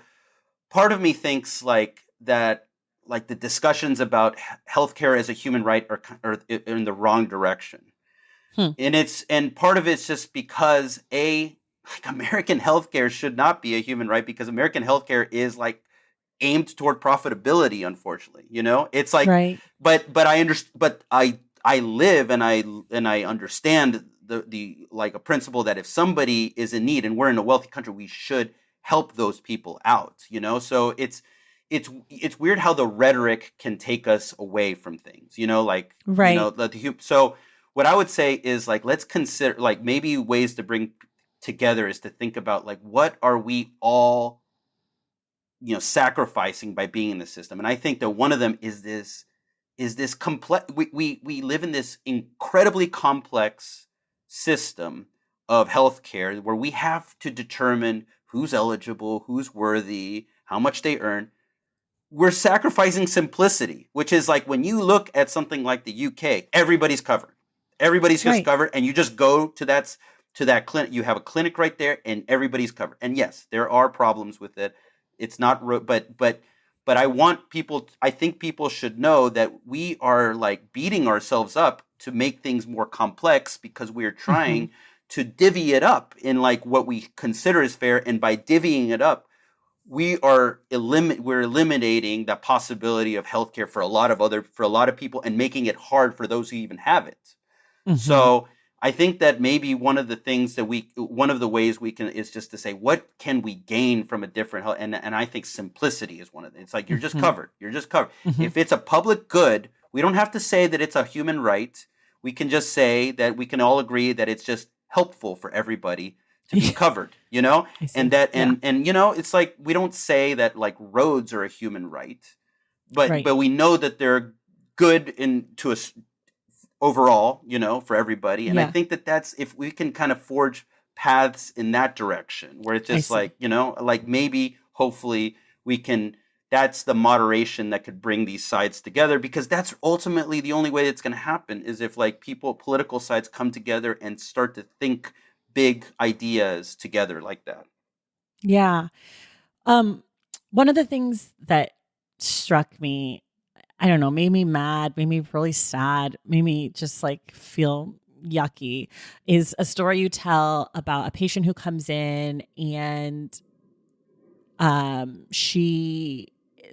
Speaker 2: part of me thinks like that, like the discussions about healthcare as a human right are in the wrong direction. And part of it's just because American healthcare should not be a human right, because American healthcare is like aimed toward profitability, unfortunately. It's like,
Speaker 1: right.
Speaker 2: but I understand, but I live and I understand the like a principle that if somebody is in need and we're in a wealthy country, we should help those people out. So it's weird how the rhetoric can take us away from things.
Speaker 1: Right.
Speaker 2: So what I would say is like, let's consider like maybe ways to bring together is to think about like, what are we all sacrificing by being in the system. And I think that one of them is this complex, we live in this incredibly complex system of healthcare where we have to determine who's eligible, who's worthy, how much they earn. We're sacrificing simplicity, which is like when you look at something like the UK, everybody's covered. Everybody's just covered, and you just go to that clinic. You have a clinic right there, and everybody's covered. And yes, there are problems with it. It's not, but I want people. I think people should know that we are like beating ourselves up to make things more complex because we are trying to divvy it up in like what we consider is fair, and by divvying it up, we're eliminating the possibility of healthcare for a lot of people and making it hard for those who even have it. So I think that maybe one of the ways we can is just to say, what can we gain from a different health? And I think simplicity is one of them. It's like, you're just covered. You're just covered. If it's a public good, we don't have to say that it's a human right. We can just say that we can all agree that it's just helpful for everybody to be covered, and that, and it's like, we don't say that like roads are a human right, but we know that they're good to us overall, for everybody. And I think that's, if we can kind of forge paths in that direction where it's just like, like maybe hopefully that's the moderation that could bring these sides together, because that's ultimately the only way it's going to happen, is if like political sides come together and start to think big ideas together like that.
Speaker 1: Yeah. One of the things that struck me, I don't know, made me mad, made me really sad, made me just like feel yucky, is a story you tell about a patient who comes in and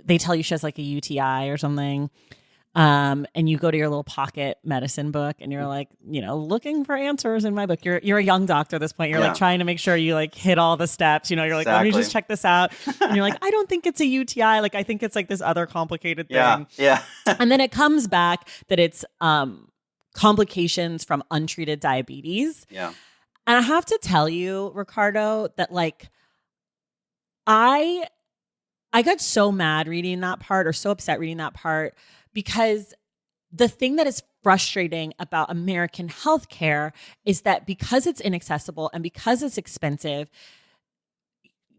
Speaker 1: they tell you she has like a UTI or something. And you go to your little pocket medicine book and you're like, looking for answers in my book. You're a young doctor at this point. You're like trying to make sure you like hit all the steps, you're like, let me just check this out. And you're like, I don't think it's a UTI. Like, I think it's like this other complicated thing.
Speaker 2: Yeah.
Speaker 1: And then it comes back that it's, complications from untreated diabetes.
Speaker 2: Yeah.
Speaker 1: And I have to tell you, Ricardo, that like, I got so mad reading that part, or so upset reading that part, because the thing that is frustrating about American healthcare is that because it's inaccessible and because it's expensive,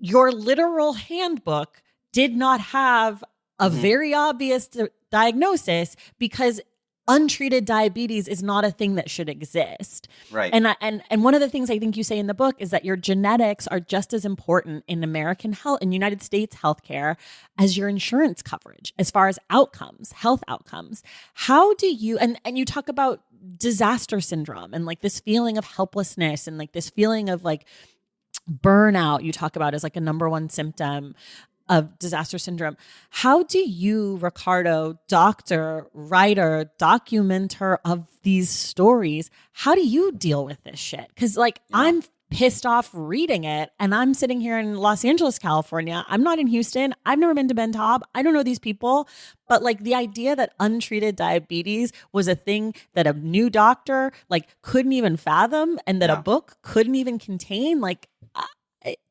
Speaker 1: your literal handbook did not have a very obvious diagnosis, because untreated diabetes is not a thing that should exist.
Speaker 2: Right.
Speaker 1: And one of the things I think you say in the book is that your genetics are just as important in American health, in United States healthcare, as your insurance coverage, as far as outcomes, health outcomes. How do you, and you talk about disaster syndrome and like this feeling of helplessness and like this feeling of like burnout, you talk about as like a number one symptom. of disaster syndrome. How do you, Ricardo, doctor, writer, documenter of these stories, how do you deal with this shit? Because like
Speaker 2: Yeah.
Speaker 1: I'm pissed off reading it, and I'm sitting here in Los Angeles, California. I'm not in Houston. I've never been to Ben Taub. I don't know these people. But like the idea that untreated diabetes was a thing that a new doctor like couldn't even fathom, and that a
Speaker 2: Yeah.
Speaker 1: book couldn't even contain, like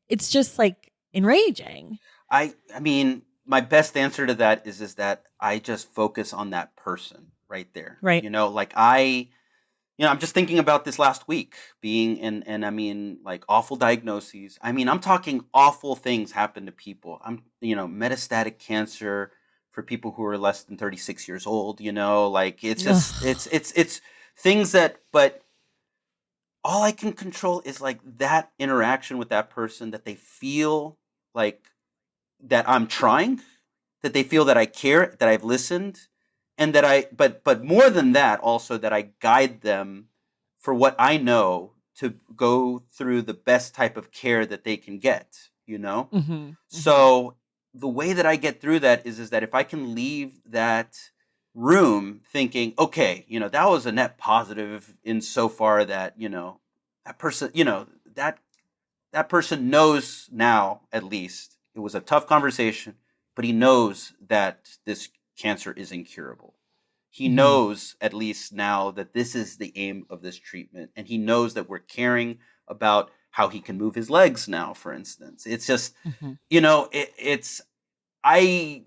Speaker 1: it's just like enraging.
Speaker 2: I mean, my best answer to that is that I just focus on that person right there.
Speaker 1: Right.
Speaker 2: Like I'm just thinking about this last week being in, and I mean, like awful diagnoses. I mean, I'm talking awful things happen to people. Metastatic cancer for people who are less than 36 years old, like it's just,
Speaker 1: Ugh.
Speaker 2: it's things but all I can control is like that interaction with that person, that they feel like that I'm trying, that they feel that I care, that I've listened, and that but more than that, also that I guide them for what I know to go through the best type of care that they can get.
Speaker 1: Mm-hmm. Mm-hmm.
Speaker 2: So the way that I get through that is that if I can leave that room thinking, okay, that was a net positive in so far that, that person, that person knows now, at least it was a tough conversation, but he knows that this cancer is incurable. He
Speaker 1: Mm-hmm.
Speaker 2: knows at least now that this is the aim of this treatment, and he knows that we're caring about how he can move his legs now, for instance. It's just,
Speaker 1: Mm-hmm.
Speaker 2: it's I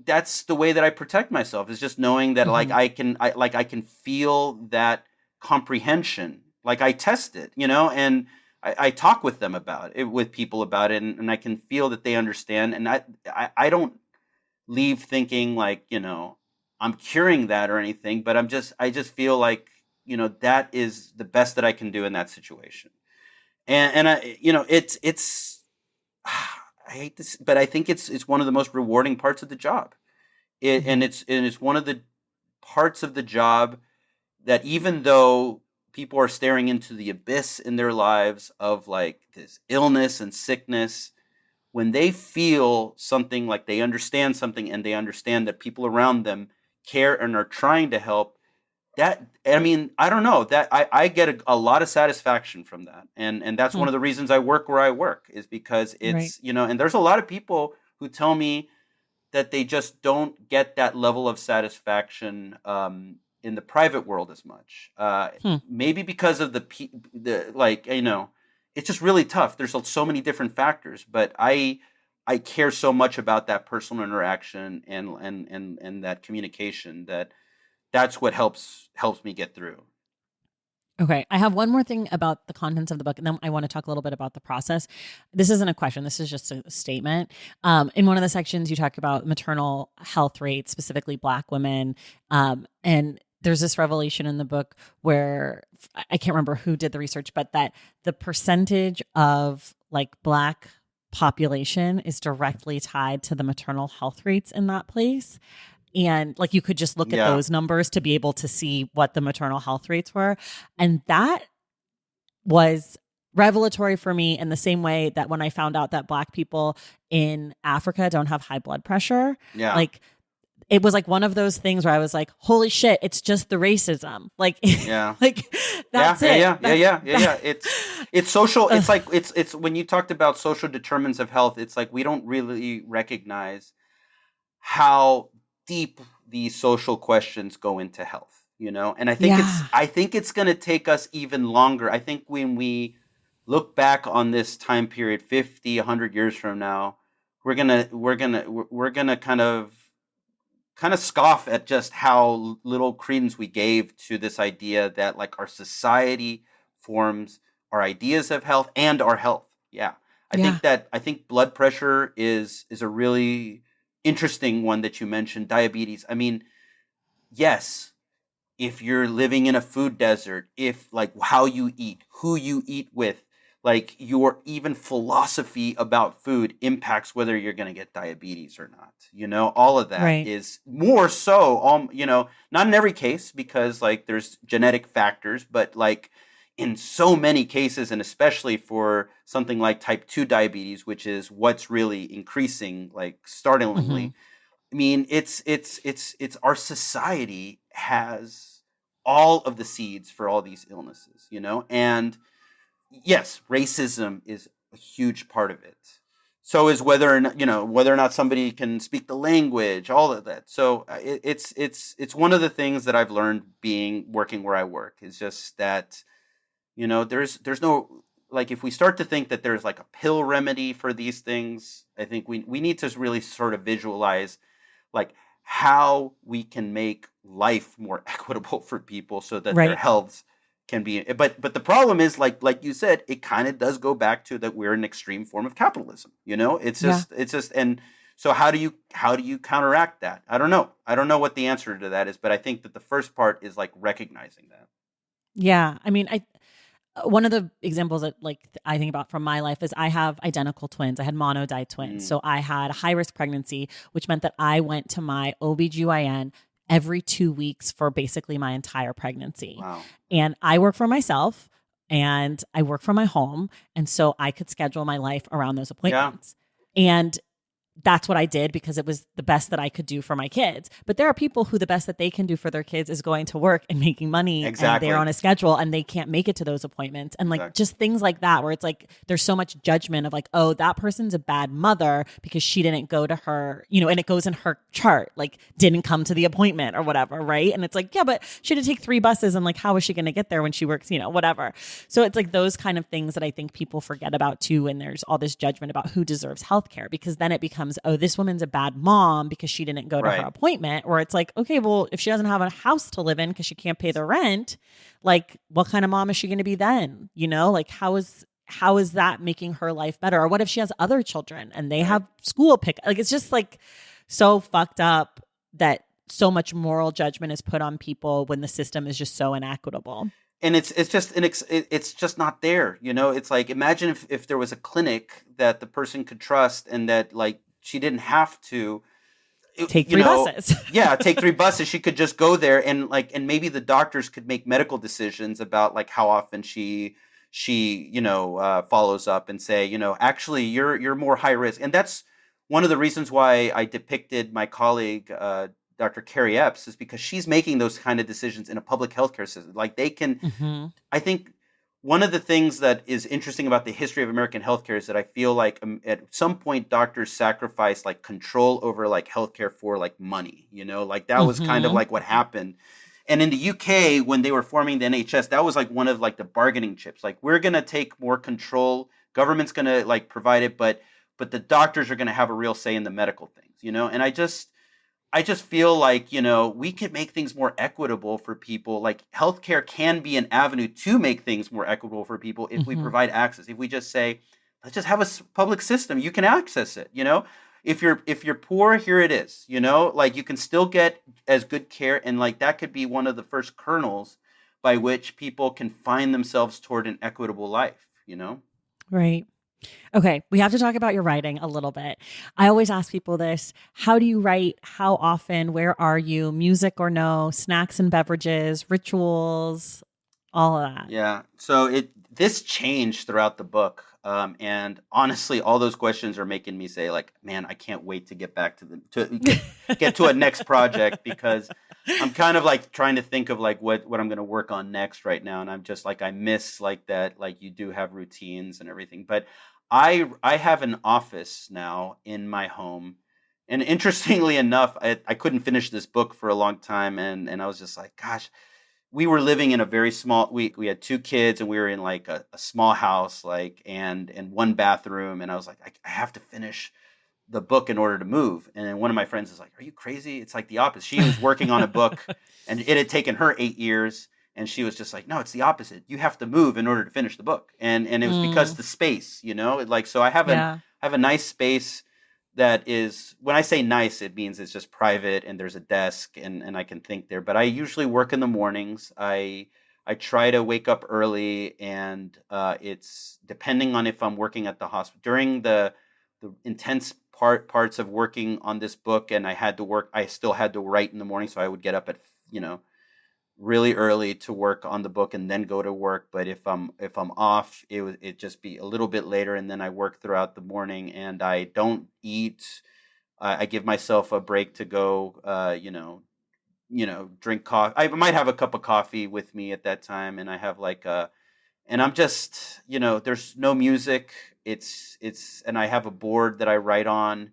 Speaker 2: that's the way that I protect myself, is just knowing that like
Speaker 1: Mm-hmm.
Speaker 2: I can feel that comprehension. Like I test it, and I talk with them about it, with people about it, and I can feel that they understand. And I don't leave thinking like, I'm curing that or anything, but I just feel like, that is the best that I can do in that situation. And I, it's I hate this, but I think it's one of the most rewarding parts of the job.
Speaker 1: Mm-hmm.
Speaker 2: And it's one of the parts of the job that, even though people are staring into the abyss in their lives of like this illness and sickness, when they feel something, like they understand something, and they understand that people around them care and are trying to help, that, I mean, I don't know, that I get a lot of satisfaction from that. And that's
Speaker 1: Hmm.
Speaker 2: one of the reasons I work where I work, is because
Speaker 1: Right.
Speaker 2: it's, and there's a lot of people who tell me that they just don't get that level of satisfaction in the private world as much.
Speaker 1: Hmm.
Speaker 2: Maybe because of the like, it's just really tough. There's so many different factors, but I care so much about that personal interaction and that communication, that's what helps me get through.
Speaker 1: Okay. I have one more thing about the contents of the book, and then I want to talk a little bit about the process. This isn't a question. This is just a statement. In one of the sections, you talk about maternal health rates, specifically Black women. And there's this revelation in the book where I can't remember who did the research, but that the percentage of like Black population is directly tied to the maternal health rates in that place. And like you could just look at
Speaker 2: Yeah.
Speaker 1: those numbers to be able to see what the maternal health rates were. And that was revelatory for me in the same way that when I found out that Black people in Africa don't have high blood pressure,
Speaker 2: Yeah.
Speaker 1: like it was like one of those things where I was like, holy shit, it's just the racism. Like,
Speaker 2: Yeah.
Speaker 1: like
Speaker 2: Yeah,
Speaker 1: that's
Speaker 2: yeah,
Speaker 1: it.
Speaker 2: yeah, yeah, yeah, yeah, yeah. It's social.
Speaker 1: Ugh.
Speaker 2: It's like it's when you talked about social determinants of health. It's like we don't really recognize how deep these social questions go into health. And
Speaker 1: Yeah.
Speaker 2: I think it's going to take us even longer. I think when we look back on this time period, 50, 100 years from now, we're gonna kind of scoff at just how little credence we gave to this idea that like our society forms our ideas of health and our health. Yeah.
Speaker 1: Yeah.
Speaker 2: I think blood pressure is a really interesting one that you mentioned. Diabetes. I mean, yes, if you're living in a food desert, if like how you eat, who you eat with, like your even philosophy about food impacts whether you're going to get diabetes or not. All of that
Speaker 1: Right.
Speaker 2: is more so, not in every case, because like there's genetic factors, but like in so many cases, and especially for something like type 2 diabetes, which is what's really increasing like
Speaker 1: Hmm.
Speaker 2: startlingly. I mean, it's our society has all of the seeds for all these illnesses, and yes, racism is a huge part of it. So is whether or not somebody can speak the language, all of that. So it's one of the things that I've learned being working where I work is just that there's no, like, if we start to think that there's like a pill remedy for these things, I think we need to really sort of visualize like how we can make life more equitable for people so that their
Speaker 1: Right.
Speaker 2: healths can be, but the problem is, like you said, it kind of does go back to that we're an extreme form of capitalism.
Speaker 1: Yeah.
Speaker 2: It's just and so how do you counteract that? I don't know what the answer to that is, but I think that the first part is like recognizing that.
Speaker 1: Yeah. I mean, I one of the examples that I think about from my life is I have identical twins. I had mono-di twins.
Speaker 2: Mm,
Speaker 1: So I had a high risk pregnancy, which meant that I went to my OBGYN every 2 weeks for basically my entire pregnancy.
Speaker 2: wow.
Speaker 1: And I work for myself and I work from my home. And so I could schedule my life around those
Speaker 2: Yeah,
Speaker 1: appointments. And that's what I did because it was the best that I could do for my kids. But there are people who the best that they can do for their kids is going to work and making money, and they're
Speaker 2: exactly.
Speaker 1: on a schedule and they can't make it to those appointments. And like
Speaker 2: Exactly.
Speaker 1: just things like that, where it's like there's so much judgment of like, oh, that person's a bad mother because she didn't go to her, and it goes in her chart, like didn't come to the appointment or whatever. Right. And it's like, yeah, but she had to take 3 buses and like, how is she going to get there when she works, whatever. So it's like those kind of things that I think people forget about too. And there's all this judgment about who deserves healthcare because then it becomes, oh, this woman's a bad mom because she didn't go to her
Speaker 2: Right.
Speaker 1: appointment. Or it's like, okay, well, if she doesn't have a house to live in because she can't pay the rent, like what kind of mom is she going to be then? Like how is that making her life better? Or what if she has other children and they
Speaker 2: Right.
Speaker 1: have school pick? Like it's just like so fucked up that so much moral judgment is put on people when the system is just so inequitable.
Speaker 2: And it's just not there. It's like, imagine if there was a clinic that the person could trust, and that like she didn't have to it-
Speaker 1: Take
Speaker 2: you
Speaker 1: three
Speaker 2: know
Speaker 1: buses.
Speaker 2: yeah, take 3 buses. She could just go there, and maybe the doctors could make medical decisions about like how often she follows up and say, actually you're more high risk. And that's one of the reasons why I depicted my colleague, Dr. Carrie Epps, is because she's making those kind of decisions in a public healthcare system. Like they can,
Speaker 1: Hmm.
Speaker 2: I think one of the things that is interesting about the history of American healthcare is that I feel like, at some point doctors sacrificed like control over like healthcare for like money. Like that was kind of
Speaker 1: Hmm.
Speaker 2: like what happened. And in the UK, when they were forming the NHS, that was like one of like the bargaining chips. Like, we're gonna take more control. Government's gonna like provide it, but the doctors are gonna have a real say in the medical things. And I just feel like, we could make things more equitable for people. Like, healthcare can be an avenue to make things more equitable for people if we
Speaker 1: Hmm.
Speaker 2: provide access. If we just say, let's just have a public system, you can access it. If you're poor, here it is. Like, you can still get as good care, and like that could be one of the first kernels by which people can find themselves toward an equitable life.
Speaker 1: Right. Okay, we have to talk about your writing a little bit. I always ask people this. How do you write? How often? Where are you? Music or no? Snacks and beverages, rituals, all of that.
Speaker 2: Yeah. So this changed throughout the book, and honestly, all those questions are making me say, like, man, I can't wait to get back to get to a next project, because I'm kind of like trying to think of like what I'm going to work on next right now, and I'm just like, I miss like that, like, you do have routines and everything. But I have an office now in my home. And interestingly enough, I couldn't finish this book for a long time, and I was just like, gosh, we were living in a very small, we had 2 kids, and we were in like a small house, like, and one bathroom, and I was like, I have to finish the book in order to move. And then one of my friends is like, are you crazy? It's like the opposite. She was working on a book, and it had taken her 8 years, and she was just like, no, it's the opposite. You have to move in order to finish the book. And it was because
Speaker 1: Mm,
Speaker 2: the space, like, so I have a nice space that is, when I say nice, it means it's just private, and there's a desk, and I can think there. But I usually work in the mornings. I try to wake up early, and it's depending on if I'm working at the hospital during the intense parts of working on this book, and I still had to write in the morning, so I would get up at, you know really early to work on the book and then go to work. But if I'm off, it just be a little bit later, and then I work throughout the morning, and I don't eat. I give myself a break to go, drink coffee. I might have a cup of coffee with me at that time, and I have like a, and I'm just, there's no music. And I have a board that I write on.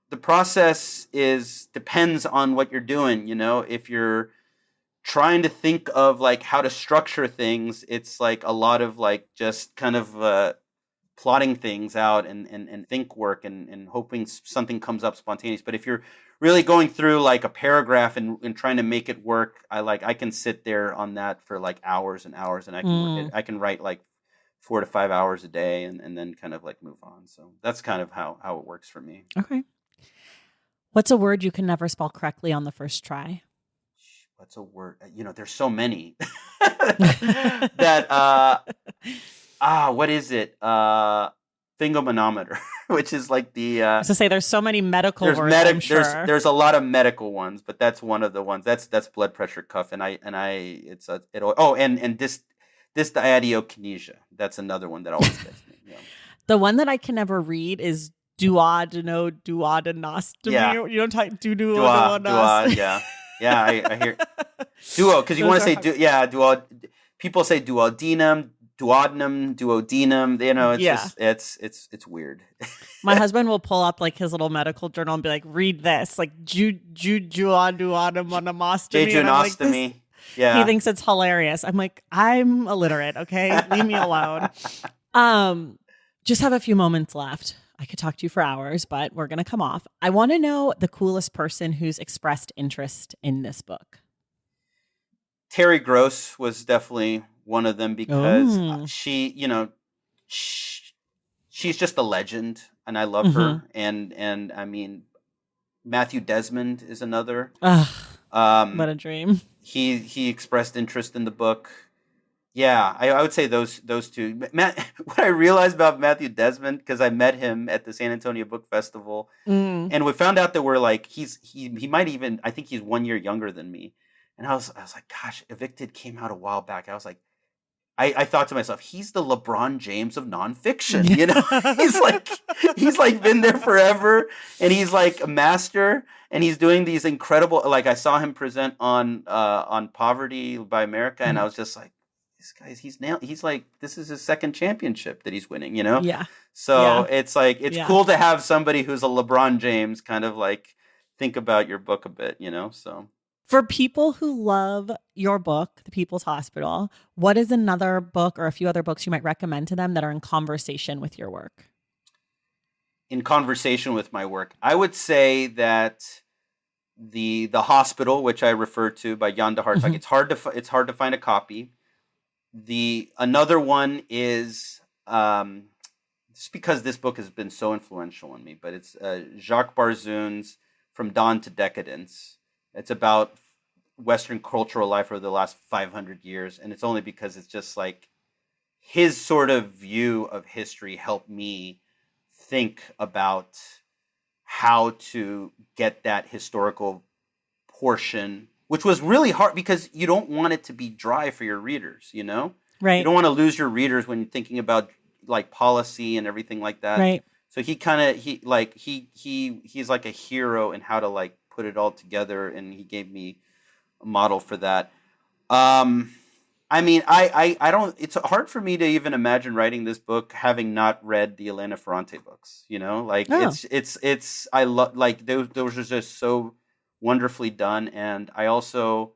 Speaker 2: The process is depends on what you're doing. If you're trying to think of like how to structure things, it's like a lot of like just kind of plotting things out and think work and hoping something comes up spontaneous. But if you're really going through like a paragraph and trying to make it work, I can sit there on that for like hours and hours, and I can write like 4 to 5 hours a day, and then kind of like move on. So that's kind of how it works for me.
Speaker 1: Okay. What's a word you can never spell correctly on the first try?
Speaker 2: What's a word? There's so many that what is it? Thingomanometer, which is like the
Speaker 1: I was to say there's so many medical words. I'm sure
Speaker 2: there's a lot of medical ones, but that's one of the ones. That's blood pressure cuff, and dysdiadeokinesia. That's another one that always gets me. Yeah.
Speaker 1: The one that I can never read is duodenostomy.
Speaker 2: Yeah.
Speaker 1: You don't type duodenostomy.
Speaker 2: Yeah. Yeah, I hear duo, because you want to say duo. People say duodenum, duodenum. It's weird.
Speaker 1: My husband will pull up like his little medical journal and be like, "Read this, like duodenostomy."
Speaker 2: Jejunostomy. Yeah.
Speaker 1: He thinks it's hilarious. I'm like, I'm illiterate. Okay, leave me alone. Just have a few moments left. I could talk to you for hours, but we're going to come off. I want to know the coolest person who's expressed interest in this book.
Speaker 2: Terry Gross was definitely one of them, because she's just a legend, and I love her. And I mean, Matthew Desmond is another.
Speaker 1: What a dream.
Speaker 2: He expressed interest in the book. Yeah, I would say those two. What I realized about Matthew Desmond, because I met him at the San Antonio Book Festival, and we found out that we're like he might even, I think he's 1 year younger than me, and I was like, gosh, Evicted came out a while back. I was like, I thought to myself, he's the LeBron James of nonfiction. He's like been there forever, and he's like a master, and he's doing these incredible. Like I saw him present on Poverty by America, and I was just like, this guy's he's like, this is his second championship that he's winning,
Speaker 1: Yeah.
Speaker 2: So it's like, it's cool to have somebody who's a LeBron James kind of like think about your book a bit, so.
Speaker 1: For people who love your book, The People's Hospital, what is another book or a few other books you might recommend to them that are in conversation with your work?
Speaker 2: In conversation with my work, I would say that the Hospital, which I refer to, by Jan de Hartwig, it's hard to find a copy. Another one is just because this book has been so influential on me, but it's Jacques Barzun's From Dawn to Decadence. It's about Western cultural life over the last 500 years, and it's only because it's just like his sort of view of history helped me think about how to get that historical portion, which was really hard because you don't want it to be dry for your readers,
Speaker 1: Right.
Speaker 2: You don't want to lose your readers when you're thinking about like policy and everything like that.
Speaker 1: Right.
Speaker 2: So he's like a hero in how to like put it all together, and he gave me a model for that. I mean, I don't. It's hard for me to even imagine writing this book having not read the Elena Ferrante books. It's I love, like, those are just so wonderfully done, and I also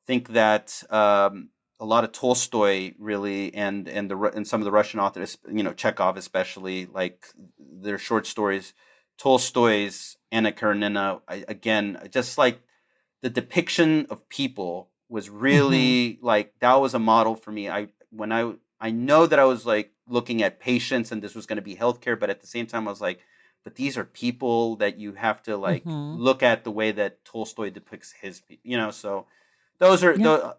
Speaker 2: think that a lot of Tolstoy really, and some of the Russian authors, Chekhov especially, like their short stories, Tolstoy's Anna Karenina, again, just like the depiction of people was really like, that was a model for me. I know that I was like looking at patients and this was going to be healthcare, but at the same time I was like, but these are people that you have to like look at the way that Tolstoy depicts his people, so those are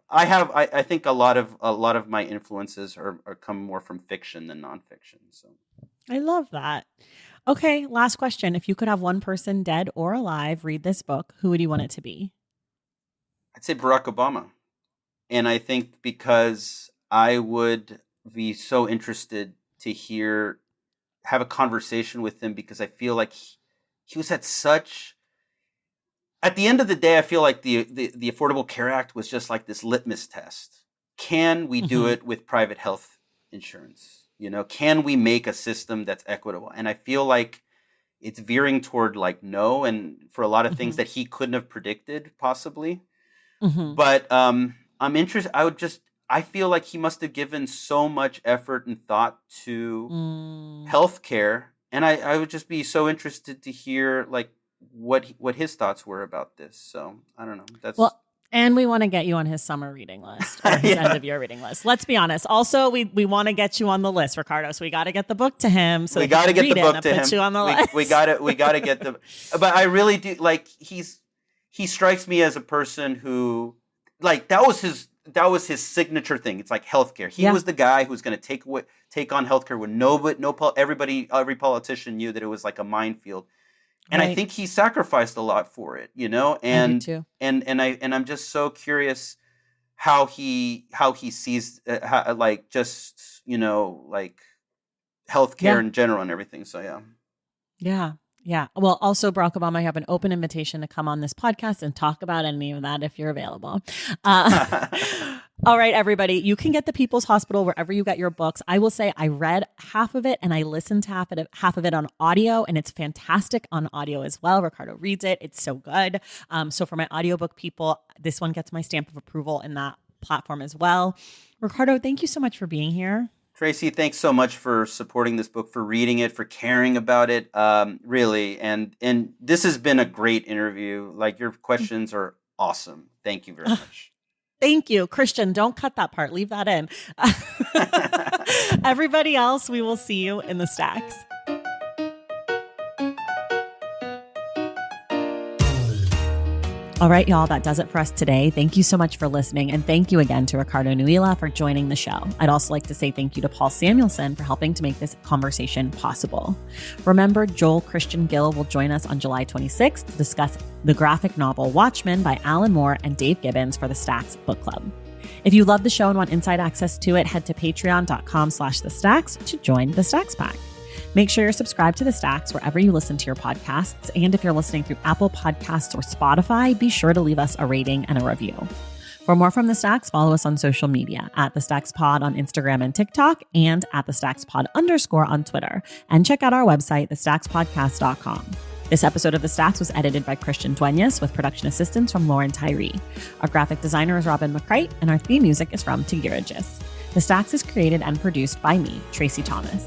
Speaker 2: I think a lot of my influences are come more from fiction than nonfiction. So
Speaker 1: I love that. Okay, last question. If you could have one person, dead or alive, read this book, who would you want it to be?
Speaker 2: I'd say Barack Obama. And I think because I would be so interested to have a conversation with him, because I feel like he was at the end of the day, I feel like the Affordable Care Act was just like this litmus test. Can we do it with private health insurance? Can we make a system that's equitable? And I feel like it's veering toward like no, and for a lot of things that he couldn't have predicted possibly. But I'm interested. I feel like he must have given so much effort and thought to healthcare, and I would just be so interested to hear like what his thoughts were about this. So I don't know.
Speaker 1: And we want to get you on his summer reading list or his end of year reading list. Let's be honest. Also, we want to get you on the list, Ricardo. So we got to get the book to him. So
Speaker 2: we got to get the book to him.
Speaker 1: Put you on the list.
Speaker 2: We got to get the. But I really do like he strikes me as a person who like that was his signature thing. It's like healthcare. He was the guy who was going to take on healthcare when every politician knew that it was like a minefield. And I think he sacrificed a lot for it, and
Speaker 1: too.
Speaker 2: and I'm just so curious how he sees like just like healthcare in general and everything. So
Speaker 1: yeah. Well, also Barack Obama, I have an open invitation to come on this podcast and talk about any of that if you're available. All right, everybody, you can get The People's Hospital wherever you get your books. I will say I read half of it and I listened to half of it on audio, and it's fantastic on audio as well. Ricardo reads it. It's so good. So for my audiobook people, this one gets my stamp of approval in that platform as well. Ricardo, thank you so much for being here.
Speaker 2: Tracy, thanks so much for supporting this book, for reading it, for caring about it, really. And this has been a great interview. Like, your questions are awesome. Thank you very much.
Speaker 1: Thank you. Christian, don't cut that part. Leave that in. Everybody else, we will see you in the stacks. All right, y'all, that does it for us today. Thank you so much for listening. And thank you again to Ricardo Nuila for joining the show. I'd also like to say thank you to Paul Samuelson for helping to make this conversation possible. Remember, Joel Christian Gill will join us on July 26th to discuss the graphic novel Watchmen by Alan Moore and Dave Gibbons for the Stacks Book Club. If you love the show and want inside access to it, head to patreon.com/thestacks to join the Stacks Pack. Make sure you're subscribed to The Stacks wherever you listen to your podcasts. And if you're listening through Apple Podcasts or Spotify, be sure to leave us a rating and a review. For more from The Stacks, follow us on social media at The Stacks Pod on Instagram and TikTok, and at The Stacks Pod _ on Twitter. And check out our website, thestackspodcast.com. This episode of The Stacks was edited by Christian Duenas with production assistance from Lauren Tyree. Our graphic designer is Robin McCrite, and our theme music is from Tigirigis. The Stacks is created and produced by me, Tracy Thomas.